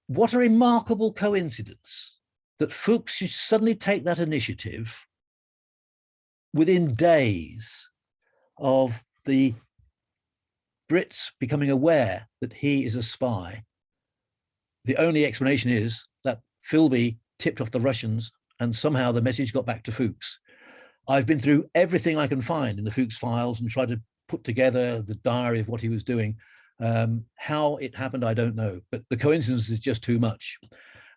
What a remarkable coincidence that Fuchs should suddenly take that initiative within days of the Brits becoming aware that he is a spy. The only explanation is that Philby tipped off the Russians and somehow the message got back to Fuchs. I've been through everything I can find in the Fuchs files and tried to put together the diary of what he was doing. How it happened, I don't know, but the coincidence is just too much.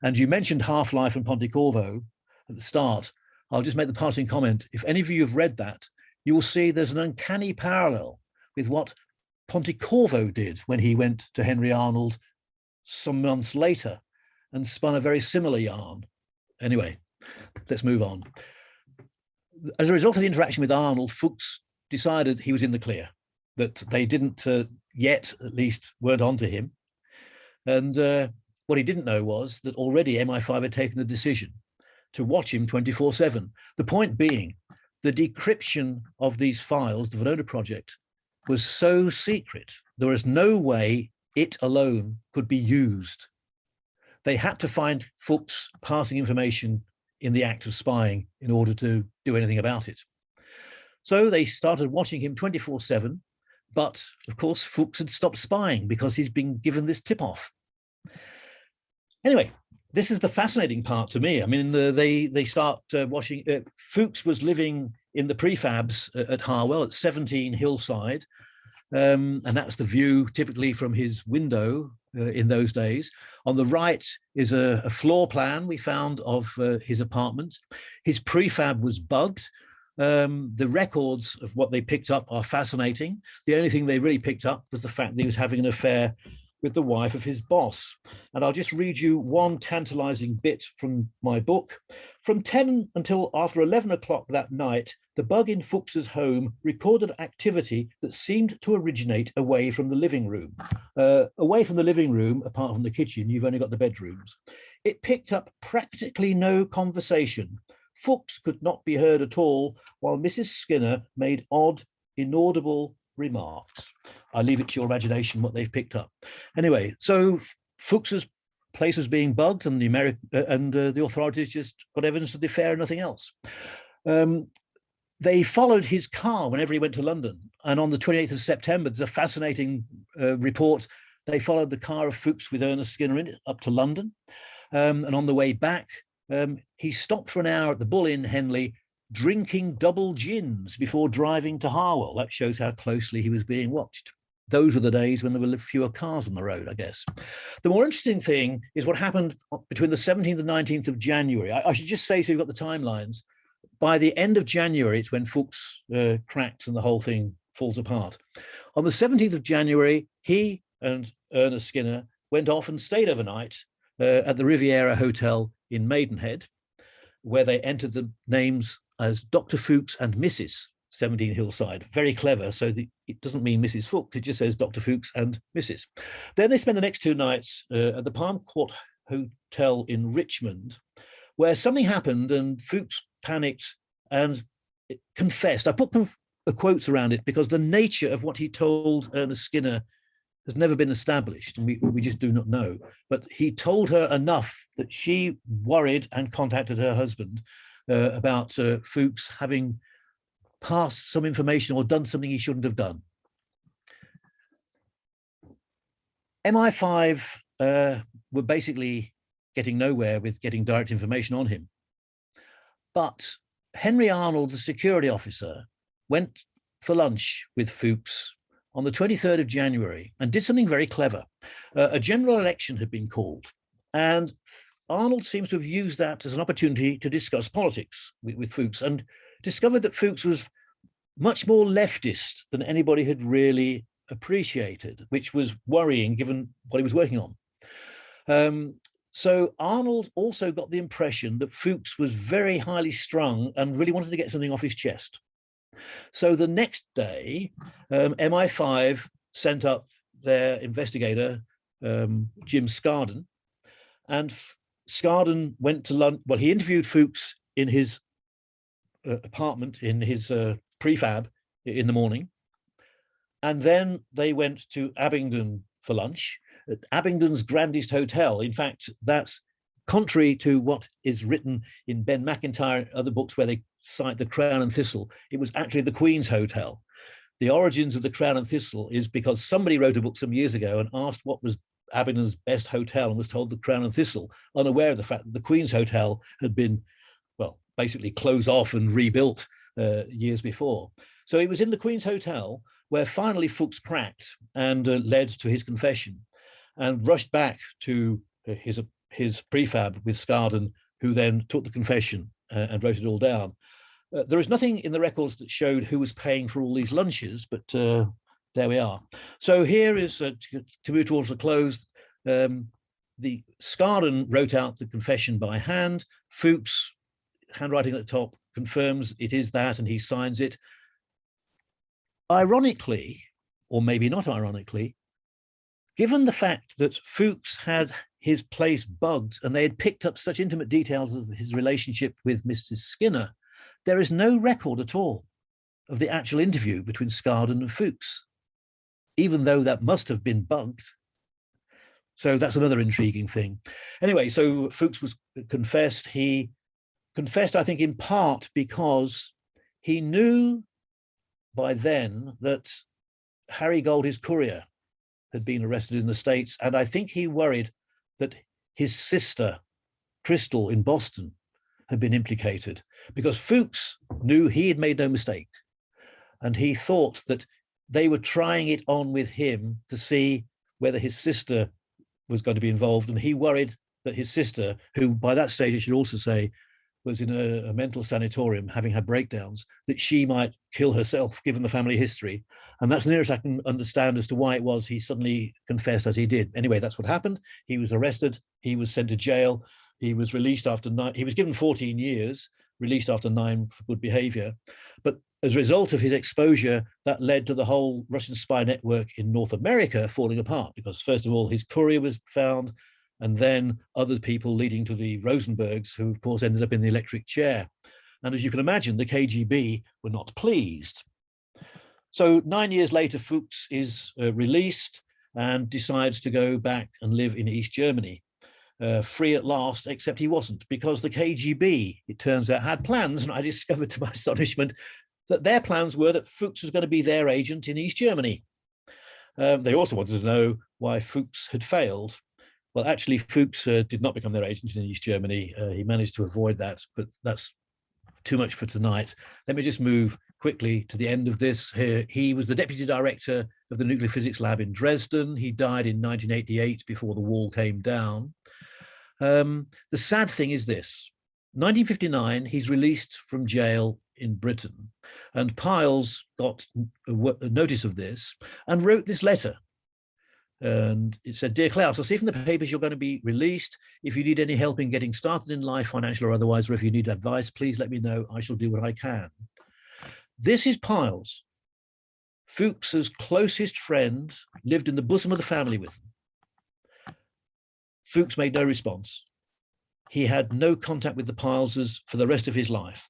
And you mentioned Half-Life and Pontecorvo at the start. I'll just make the passing comment. If any of you have read that, you will see there's an uncanny parallel with what Pontecorvo did when he went to Henry Arnold some months later and spun a very similar yarn. Anyway, let's move on. As a result of the interaction with Arnold, Fuchs decided he was in the clear, that they didn't yet, at least, weren't onto him. And what he didn't know was that already MI5 had taken the decision to watch him 24/7. The point being, the decryption of these files, the Venona project, was so secret, there was no way it alone could be used. They had to find Fuchs passing information in the act of spying in order to do anything about it. So they started watching him 24/7, but of course Fuchs had stopped spying because he's been given this tip-off. Anyway, this is the fascinating part to me. I mean, they start watching. Fuchs was living in the prefabs at Harwell at 17 Hillside, and that's the view typically from his window in those days. On the right is a floor plan we found of his apartment. His prefab was bugged. The records of what they picked up are fascinating. The only thing they really picked up was the fact that he was having an affair with the wife of his boss. And I'll just read you one tantalizing bit from my book. From 10 until after 11 o'clock that night, the bug in Fuchs's home recorded activity that seemed to originate away from the living room. Away from the living room, apart from the kitchen, you've only got the bedrooms. It picked up practically no conversation. Fuchs could not be heard at all, while Mrs. Skinner made odd, inaudible remarks. I leave it to your imagination what they've picked up. Anyway, so Fuchs's place was being bugged, and the authorities just got evidence of the affair and nothing else. They followed his car whenever he went to London, and on the 28th of September, there's a fascinating report. They followed the car of Fuchs with Ernest Skinner in it up to London, and on the way back, he stopped for an hour at the Bull Inn, Henley, drinking double gins before driving to Harwell. That shows how closely he was being watched. Those were the days when there were fewer cars on the road, I guess. The more interesting thing is what happened between the 17th and 19th of January. I should just say, so you've got the timelines. By the end of January, it's when Fuchs cracks and the whole thing falls apart. On the 17th of January, he and Ernest Skinner went off and stayed overnight at the Riviera Hotel in Maidenhead, where they entered the names as Dr. Fuchs and Mrs. 17 Hillside. Very clever. So it doesn't mean Mrs. Fuchs, it just says Dr. Fuchs and Mrs. Then they spent the next 2 nights at the Palm Court Hotel in Richmond, where something happened and Fuchs panicked and confessed. I put quotes around it because the nature of what he told Ernest Skinner has never been established, and we just do not know. But he told her enough that she worried and contacted her husband about Fuchs having passed some information or done something he shouldn't have done. MI5 were basically getting nowhere with getting direct information on him. But Henry Arnold, the security officer, went for lunch with Fuchs on the 23rd of January and did something very clever. A general election had been called, and Arnold seems to have used that as an opportunity to discuss politics with Fuchs, and discovered that Fuchs was much more leftist than anybody had really appreciated, which was worrying given what he was working on. So Arnold also got the impression that Fuchs was very highly strung and really wanted to get something off his chest. So the next day, MI5 sent up their investigator, Jim Scarden, and Scarden went to London. Well, he interviewed Fuchs in his apartment, in his prefab in the morning. And then they went to Abingdon for lunch, at Abingdon's grandest hotel. In fact, that's contrary to what is written in Ben Macintyre and other books where they cite the Crown and Thistle. It was actually the Queen's Hotel. The origins of the Crown and Thistle is because somebody wrote a book some years ago and asked what was Abingdon's best hotel and was told the Crown and Thistle, unaware of the fact that the Queen's Hotel had been, well, basically closed off and rebuilt years before. So it was in the Queen's Hotel where finally Fuchs cracked and led to his confession, and rushed back to his prefab with Scarden, who then took the confession and wrote it all down. There is nothing in the records that showed who was paying for all these lunches, but there we are. So here is, to move towards the close, the Scarden wrote out the confession by hand. Fuchs, handwriting at the top, confirms it is that, and he signs it. Ironically, or maybe not ironically, given the fact that Fuchs had his place bugged and they had picked up such intimate details of his relationship with Mrs. Skinner, there is no record at all of the actual interview between Scarden and Fuchs, even though that must have been bugged. So that's another intriguing thing. Anyway, so Fuchs was confessed. He confessed, I think, in part because he knew by then that Harry Gold, his courier, had been arrested in the States. And I think he worried that his sister, Crystal, in Boston, had been implicated, because Fuchs knew he had made no mistake. And he thought that they were trying it on with him to see whether his sister was going to be involved. And he worried that his sister, who by that stage, I should also say, was in a mental sanatorium having had breakdowns, that she might kill herself, given the family history. And that's the nearest I can understand as to why it was he suddenly confessed as he did. Anyway, that's what happened. He was arrested. He was sent to jail. He was released after 9. He was given 14 years, released after 9 for good behavior. But as a result of his exposure, that led to the whole Russian spy network in North America falling apart, because first of all, his courier was found, and then other people leading to the Rosenbergs, who of course ended up in the electric chair. And as you can imagine, the KGB were not pleased. So 9 years later, Fuchs is released and decides to go back and live in East Germany, free at last, except he wasn't, because the KGB, it turns out, had plans, and I discovered to my astonishment that their plans were that Fuchs was going to be their agent in East Germany. They also wanted to know why Fuchs had failed. Well, actually, Fuchs did not become their agent in East Germany. He managed to avoid that, but that's too much for tonight. Let me just move quickly to the end of this. He was the deputy director of the nuclear physics lab in Dresden. He died in 1988 before the wall came down. The sad thing is this: 1959, he's released from jail in Britain, and Piles got a notice of this and wrote this letter. And it said, "Dear Klaus, I see from the papers you're going to be released. If you need any help in getting started in life, financial or otherwise, or if you need advice, please let me know. I shall do what I can." This is Piles, Fuchs's closest friend, lived in the bosom of the family with him. Fuchs made no response. He had no contact with the Pileses for the rest of his life.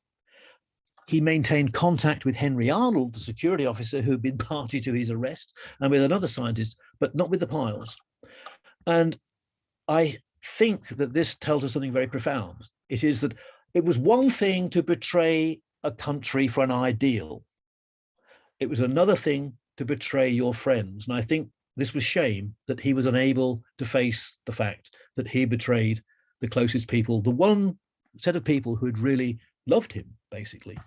He maintained contact with Henry Arnold, the security officer who had been party to his arrest, and with another scientist, but not with the Piles. And I think that this tells us something very profound. It is that it was one thing to betray a country for an ideal. It was another thing to betray your friends. And I think this was shame that he was unable to face the fact that he betrayed the closest people, the one set of people who had really loved him, basically.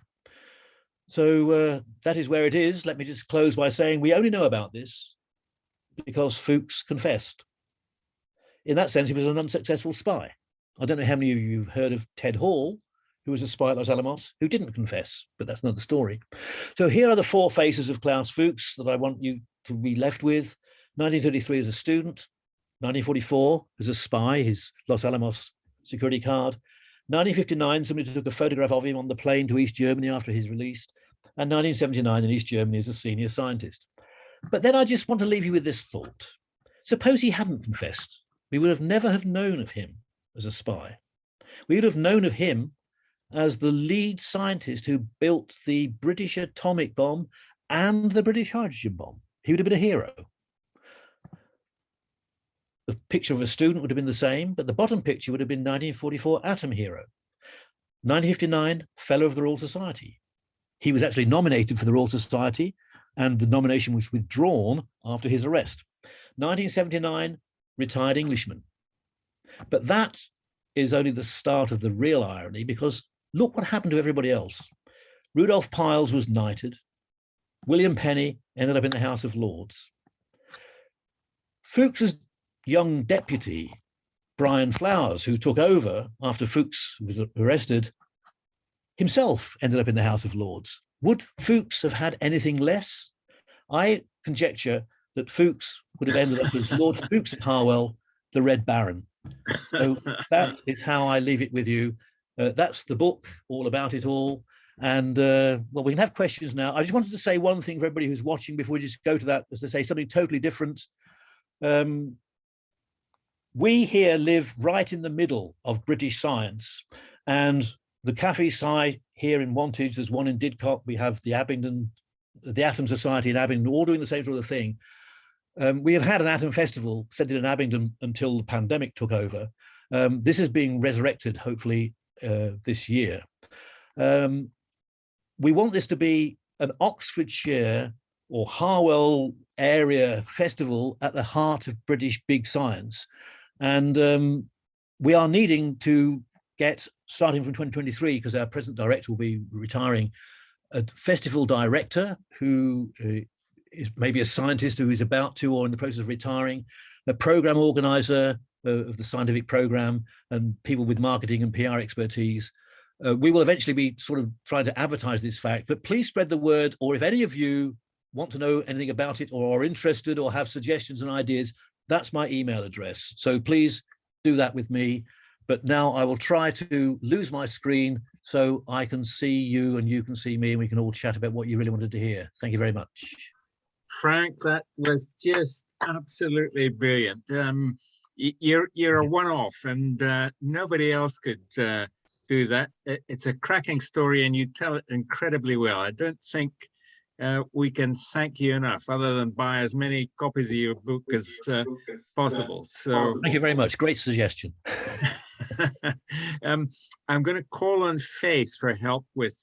So that is where it is. Let me just close by saying we only know about this because Fuchs confessed. In that sense, he was an unsuccessful spy. I don't know how many of you have heard of Ted Hall, who was a spy at Los Alamos, who didn't confess, but that's another story. So here are the four faces of Klaus Fuchs that I want you to be left with. 1933 as a student, 1944 as a spy, his Los Alamos security card. 1959, somebody took a photograph of him on the plane to East Germany after his release, and 1979 in East Germany as a senior scientist. But then I just want to leave you with this thought. Suppose he hadn't confessed. We would have never have known of him as a spy. We would have known of him as the lead scientist who built the British atomic bomb and the British hydrogen bomb. He would have been a hero. The picture of a student would have been the same, but the bottom picture would have been 1944 atom hero. 1959, Fellow of the Royal Society. He was actually nominated for the Royal Society, and the nomination was withdrawn after his arrest. 1979, retired Englishman. But that is only the start of the real irony, because look what happened to everybody else. Rudolph Piles was knighted. William Penny ended up in the House of Lords. Fuchs's young deputy, Brian Flowers, who took over after Fuchs was arrested, himself ended up in the House of Lords. Would Fuchs have had anything less? I conjecture that Fuchs would have ended up as Lord Fuchs at Harwell, the Red Baron. So that is how I leave it with you. That's the book, all about it all. And well, we can have questions now. I just wanted to say one thing for everybody who's watching before we just go to that, as to say something totally different. We here live right in the middle of British science, and the Cafe Sci here in Wantage, there's one in Didcot, we have the Abingdon, the Atom Society in Abingdon, all doing the same sort of thing. We have had an Atom Festival centered in Abingdon until the pandemic took over. This is being resurrected, hopefully, this year. We want this to be an Oxfordshire or Harwell area festival at the heart of British big science. And we are needing to get, starting from 2023, because our present director will be retiring, a festival director who is maybe a scientist who is about to or in the process of retiring, a program organizer of the scientific program, and people with marketing and PR expertise. We will eventually be sort of trying to advertise this fact, but please spread the word, or if any of you want to know anything about it or are interested or have suggestions and ideas, that's my email address. So please do that with me. But now I will try to lose my screen so I can see you and you can see me, and we can all chat about what you really wanted to hear. Thank you very much. Frank, that was just absolutely brilliant. You're a one-off, and nobody else could do that. It's a cracking story, and you tell it incredibly well. I don't think we can thank you enough, other than buy as many copies of your book as possible. So thank you very much. Great suggestion. I'm going to call on Faith for help with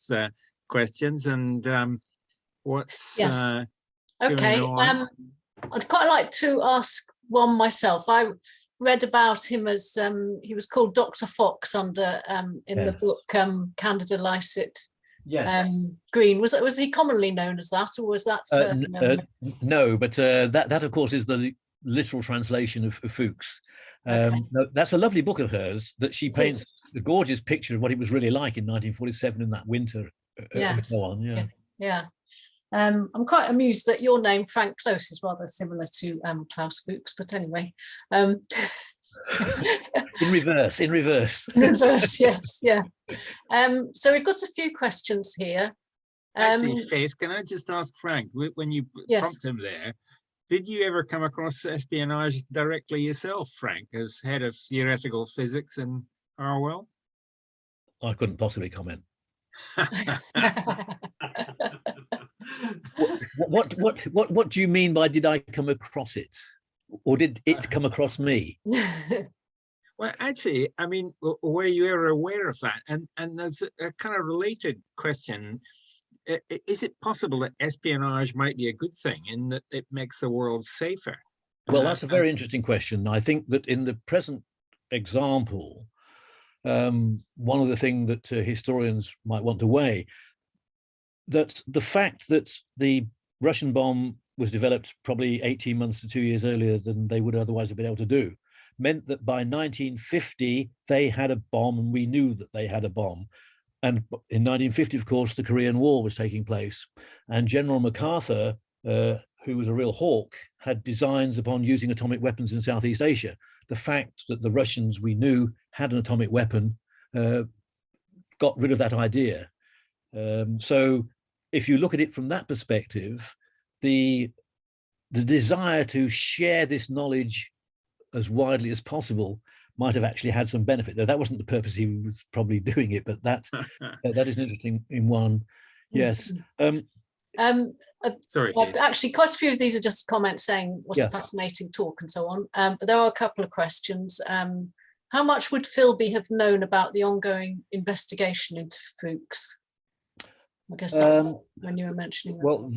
questions, and what's yes. Okay. I'd quite like to ask one myself. I read about him as he was called Dr. Fox under in the book Candida Lycett. Yes. Green. Was he commonly known as that, or was that? No, but that of course is the literal translation of Fuchs. Okay. No, that's a lovely book of hers that she paints a gorgeous picture of what it was really like in 1947 in that winter. Yes. And so on. Yeah. I'm quite amused that your name, Frank Close, is rather similar to Klaus Fuchs, but anyway. In reverse. In reverse, yes, yeah. So we've got a few questions here. Actually, Faith, can I just ask Frank, when you prompt him there, did you ever come across espionage directly yourself, Frank, as head of theoretical physics in Harwell? I couldn't possibly comment. What do you mean by did I come across it, or did it come across me? Well, actually, I mean, were you ever aware of that? And there's a kind of related question. Is it possible that espionage might be a good thing in that it makes the world safer? Well, that's a very interesting question. I think that in the present example, one of the things that historians might want to weigh, that the fact that the Russian bomb was developed probably 18 months to 2 years earlier than they would otherwise have been able to do, meant that by 1950, they had a bomb and we knew that they had a bomb. And in 1950, of course, the Korean War was taking place. And General MacArthur, who was a real hawk, had designs upon using atomic weapons in Southeast Asia. The fact that the Russians, we knew, had an atomic weapon got rid of that idea. So if you look at it from that perspective, the desire to share this knowledge as widely as possible might have actually had some benefit. Though that wasn't the purpose he was probably doing it, but that is an interesting one. Yes. Sorry. Actually, quite a few of these are just comments saying what a fascinating talk and so on. But there are a couple of questions. How much would Philby have known about the ongoing investigation into Fuchs? I guess that's when you were mentioning that. Well,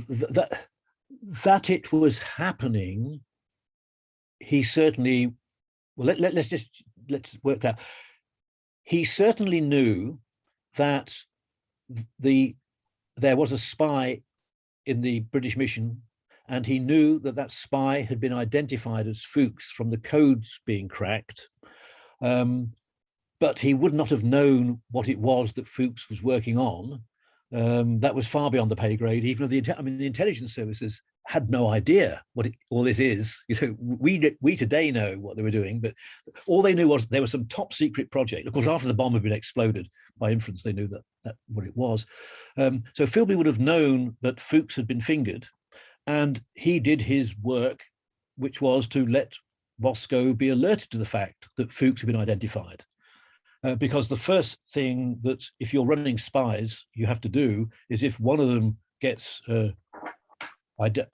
that it was happening, he certainly, well, let's work out. He certainly knew that there was a spy in the British mission, and he knew that that spy had been identified as Fuchs from the codes being cracked. But he would not have known what it was that Fuchs was working on. That was far beyond the pay grade. Even the intelligence services had no idea what all this is. You know, we today know what they were doing, but all they knew was there was some top secret project. Of course, after the bomb had been exploded, by inference, they knew that what it was. So Philby would have known that Fuchs had been fingered, and he did his work, which was to let Moscow be alerted to the fact that Fuchs had been identified. Because the first thing that, if you're running spies, you have to do is, if one of them gets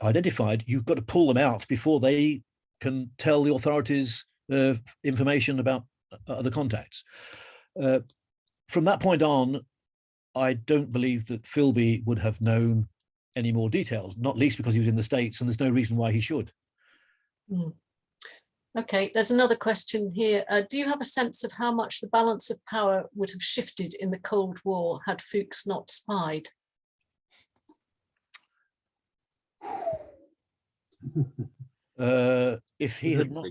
identified, you've got to pull them out before they can tell the authorities information about other contacts. From that point on, I don't believe that Philby would have known any more details, not least because he was in the States, and there's no reason why he should. Mm. Okay, there's another question here. Do you have a sense of how much the balance of power would have shifted in the Cold War had Fuchs not spied? If he had not,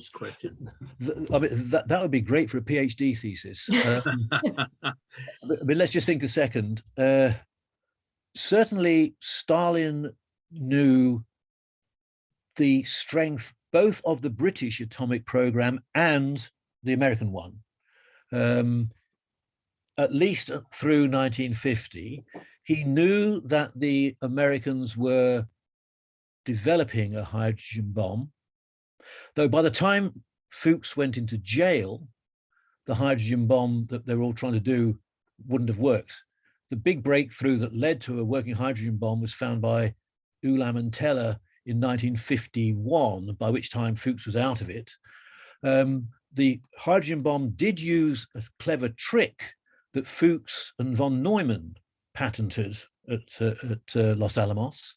I mean, that would be great for a PhD thesis. But let's just think a second. Certainly, Stalin knew the strength both of the British atomic program and the American one. At least through 1950, he knew that the Americans were developing a hydrogen bomb, though by the time Fuchs went into jail, the hydrogen bomb that they were all trying to do wouldn't have worked. The big breakthrough that led to a working hydrogen bomb was found by Ulam and Teller in 1951, by which time Fuchs was out of it. The hydrogen bomb did use a clever trick that Fuchs and von Neumann patented at Los Alamos,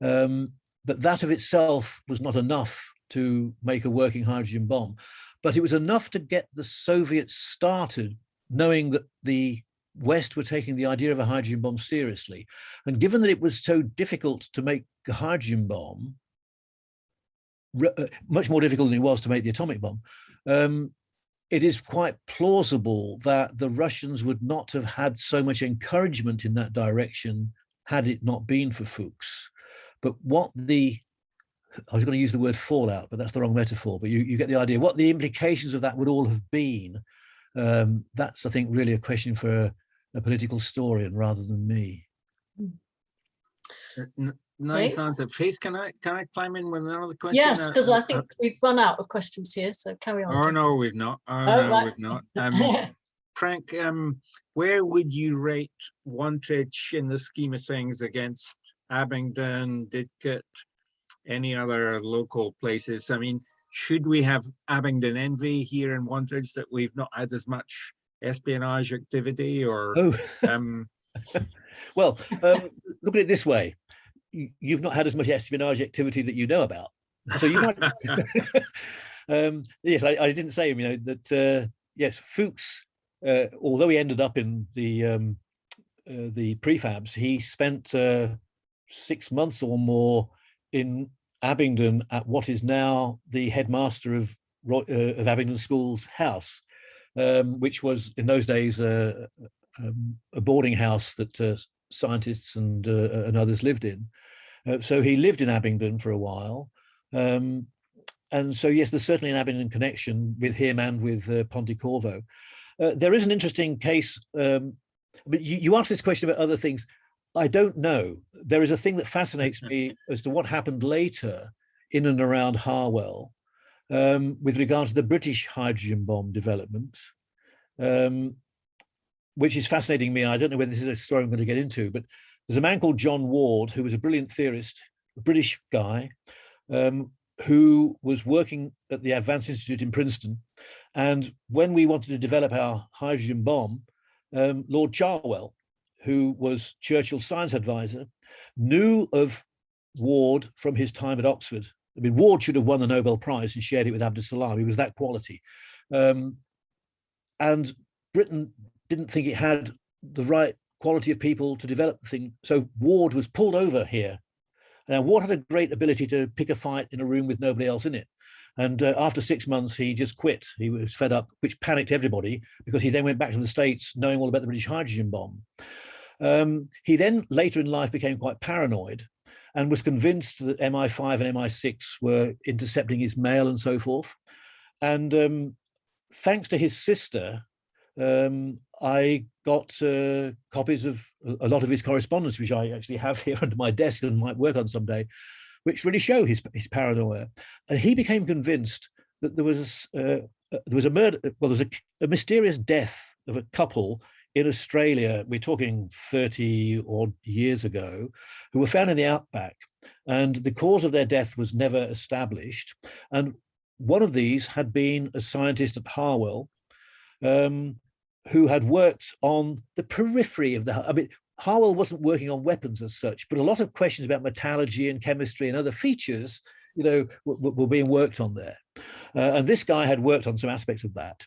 but that of itself was not enough to make a working hydrogen bomb. But it was enough to get the Soviets started, knowing that the West were taking the idea of a hydrogen bomb seriously. And given that it was so difficult to make a hydrogen bomb, much more difficult than it was to make the atomic bomb, it is quite plausible that the Russians would not have had so much encouragement in that direction had it not been for Fuchs. But I was going to use the word fallout, but that's the wrong metaphor, but you get the idea. What the implications of that would all have been, that's, I think, really a question for a political historian rather than me. Nice answer. Faith, can I climb in with another question? Yes, because I think we've run out of questions here, so carry on. Oh, no, we've not. We've not. Frank, where would you rate Wantage in the scheme of things against Abingdon, Didcot, any other local places? I mean, should we have Abingdon envy here in Wantage that we've not had as much espionage activity, or? Well, look at it this way. You've not had as much espionage activity that you know about. So you might. Yes, I didn't say, that yes, Fuchs, although he ended up in the prefabs, he spent 6 months or more in Abingdon at what is now the headmaster of of Abingdon School's house, which was in those days a boarding house that scientists and others lived in. So he lived in Abingdon for a while. And so, yes, there's certainly an Abingdon connection with him and with Pontecorvo. There is an interesting case, but you asked this question about other things. I don't know. There is a thing that fascinates me as to what happened later in and around Harwell with regard to the British hydrogen bomb development, which is fascinating me. I don't know whether this is a story I'm going to get into, but there's a man called John Ward, who was a brilliant theorist, a British guy, who was working at the Advanced Institute in Princeton. And when we wanted to develop our hydrogen bomb, Lord Harwell, who was Churchill's science advisor, knew of Ward from his time at Oxford. I mean, Ward should have won the Nobel Prize and shared it with Abdus Salam. He was that quality. And Britain didn't think it had the right quality of people to develop the thing. So Ward was pulled over here. Now, Ward had a great ability to pick a fight in a room with nobody else in it. And after 6 months, he just quit. He was fed up, which panicked everybody, because he then went back to the States knowing all about the British hydrogen bomb. He then later in life became quite paranoid and was convinced that MI5 and MI6 were intercepting his mail and so forth. And thanks to his sister, I got copies of a lot of his correspondence, which I actually have here under my desk and might work on someday, which really show his paranoia. And he became convinced that there was a murder. Well, there was a mysterious death of a couple in Australia. We're talking 30 odd years ago, who were found in the outback, and the cause of their death was never established. And one of these had been a scientist at Harwell, who had worked on the periphery of I mean, Harwell wasn't working on weapons as such, but a lot of questions about metallurgy and chemistry and other features, were being worked on there. And this guy had worked on some aspects of that.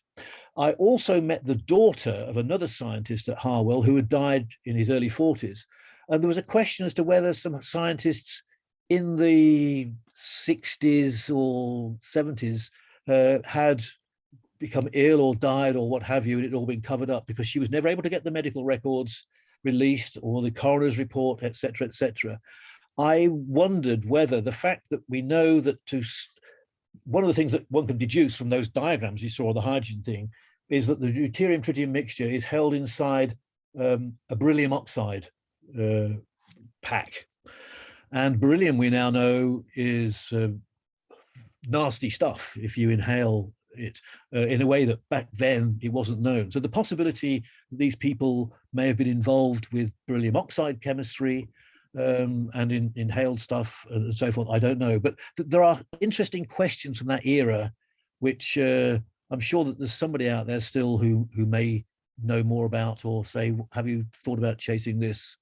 I also met the daughter of another scientist at Harwell who had died in his early 40s. And there was a question as to whether some scientists in the 60s or 70s had become ill or died or what have you, and it had all been covered up because she was never able to get the medical records released or the coroner's report, etc., etc. I wondered whether the fact that we know that one of the things that one can deduce from those diagrams you saw, the hydrogen thing, is that the deuterium-tritium mixture is held inside a beryllium oxide pack. And beryllium, we now know, is nasty stuff if you inhale it in a way that back then it wasn't known. So the possibility that these people may have been involved with beryllium oxide chemistry and inhaled stuff and so forth, I don't know. But there are interesting questions from that era, which I'm sure that there's somebody out there still who may know more about, or say, have you thought about chasing this?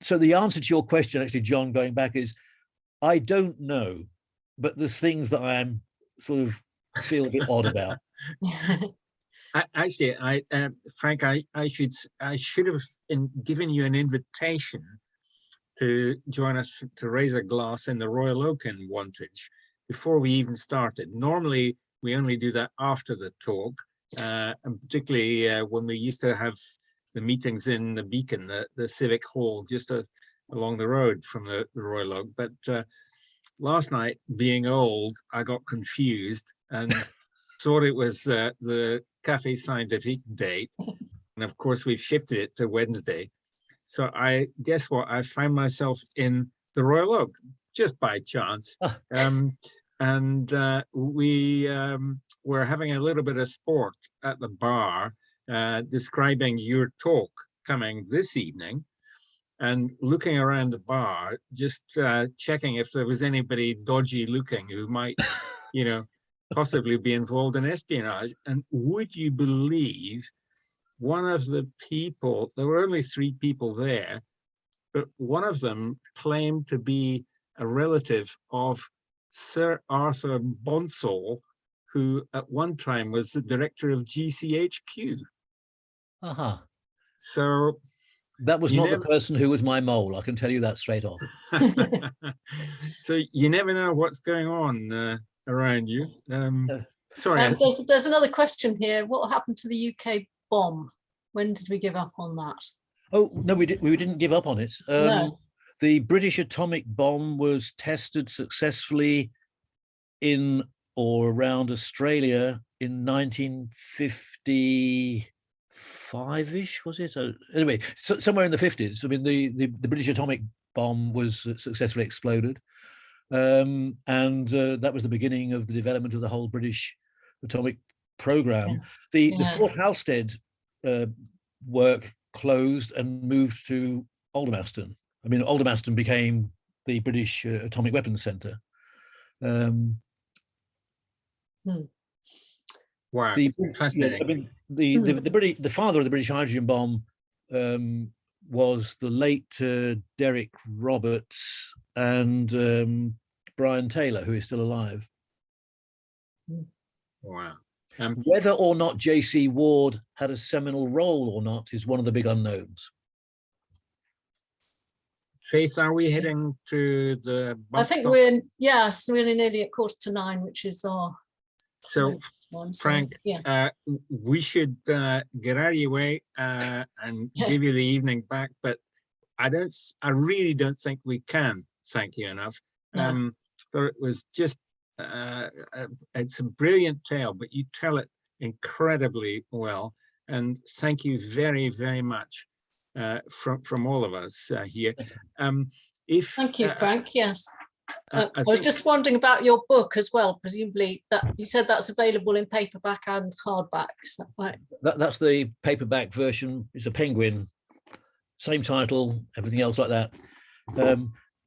So the answer to your question, actually, John, going back, is I don't know, but there's things that I'm sort of feel a bit odd about. Frank, I should have given you an invitation to join us to raise a glass in the Royal Oak in Wantage before we even started. Normally, we only do that after the talk, and particularly when we used to have the meetings in the Beacon, the Civic Hall, just along the road from the Royal Oak. But last night, being old, I got confused and thought it was the Café Scientifique date. And of course, we've shifted it to Wednesday. So I guess what? I find myself in the Royal Oak just by chance. And we were having a little bit of sport at the bar, describing your talk coming this evening, and looking around the bar, just checking if there was anybody dodgy looking who might, possibly be involved in espionage. And would you believe one of the people, there were only 3 people there, but one of them claimed to be a relative of Sir Arthur Bonsall, who at one time was the director of GCHQ. Uh-huh. So that was not the person who was my mole, I can tell you that straight off. So you never know what's going on around you. Sorry. There's another question here. What happened to the UK bomb? When did we give up on that? Oh, no, we didn't give up on it. No. The British atomic bomb was tested successfully in or around Australia in 1955-ish, was it? Anyway, somewhere in the 50s. I mean, the British atomic bomb was successfully exploded. And that was the beginning of the development of the whole British atomic program. The Fort Halstead work closed and moved to Aldermaston. I mean, Aldermaston became the British Atomic Weapons Centre. Wow, fascinating. I mean, the father of the British hydrogen bomb was the late Derek Roberts and Brian Taylor, who is still alive. Wow. Whether or not J.C. Ward had a seminal role or not is one of the big unknowns. Faith, are we heading to the bus I think stop? we're nearly at 8:45, which is our So, one. Frank, we should get out of your way and give you the evening back, but I really don't think we can thank you enough. No. But it was just, it's a brilliant tale, but you tell it incredibly well. And thank you very, very much from all of us here. Thank you, Frank. Yes. I was think, just wondering about your book as well. Presumably that you said that's available in paperback and hardback. Is that right? That's the paperback version. It's a Penguin, same title, everything else like that.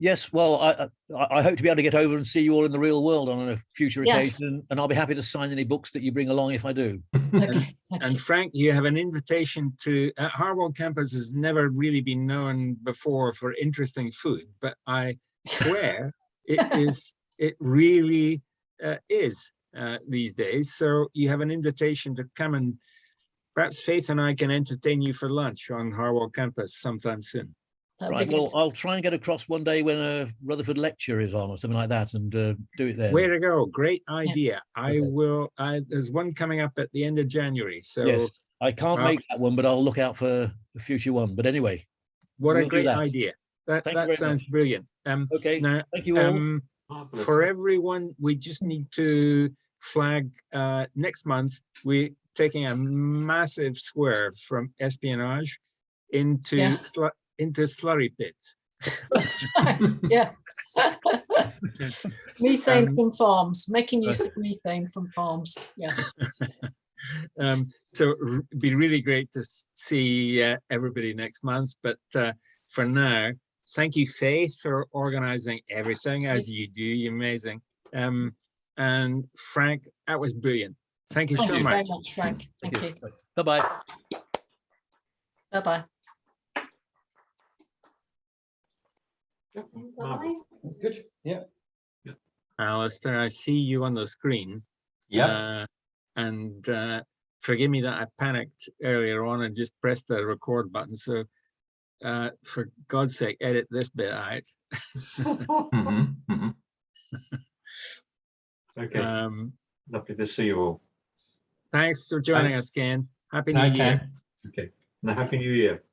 Yes, well, I hope to be able to get over and see you all in the real world on a future occasion, and I'll be happy to sign any books that you bring along if I do. Okay. And Frank, you have an invitation to Harwell campus has never really been known before for interesting food, but I swear it really is these days. So you have an invitation to come, and perhaps Faith and I can entertain you for lunch on Harwell campus sometime soon. Right, well, I'll try and get across one day when a Rutherford lecture is on or something like that, and do it there. Way to go. Great idea. I will. There's one coming up at the end of January. So yes, I can't make that one, but I'll look out for the future one. But anyway. What a great idea. That sounds brilliant. Okay, now, thank you all. For everyone, we just need to flag next month, we're taking a massive swerve from espionage into slurry pits. That's right. Yeah. Methane from farms, making use of methane from farms. Yeah. So it'd be really great to see everybody next month. But for now, thank you, Faith, for organizing everything as you do. You're amazing. And Frank, that was brilliant. Thank you so much. Thank you very much, Frank. Thank you. Bye-bye. Bye-bye. That's good. Yeah. Alistair, I see you on the screen. Yeah. And forgive me that I panicked earlier on and just pressed the record button. So for God's sake, edit this bit out. Okay. Lovely to see you all. Thanks for joining us, Ken. Happy New Year. Okay. Now, Happy New Year.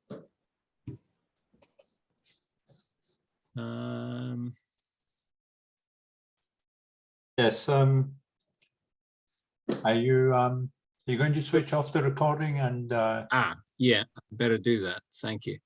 Yes. Are you going to switch off the recording and? Yeah, better do that. Thank you.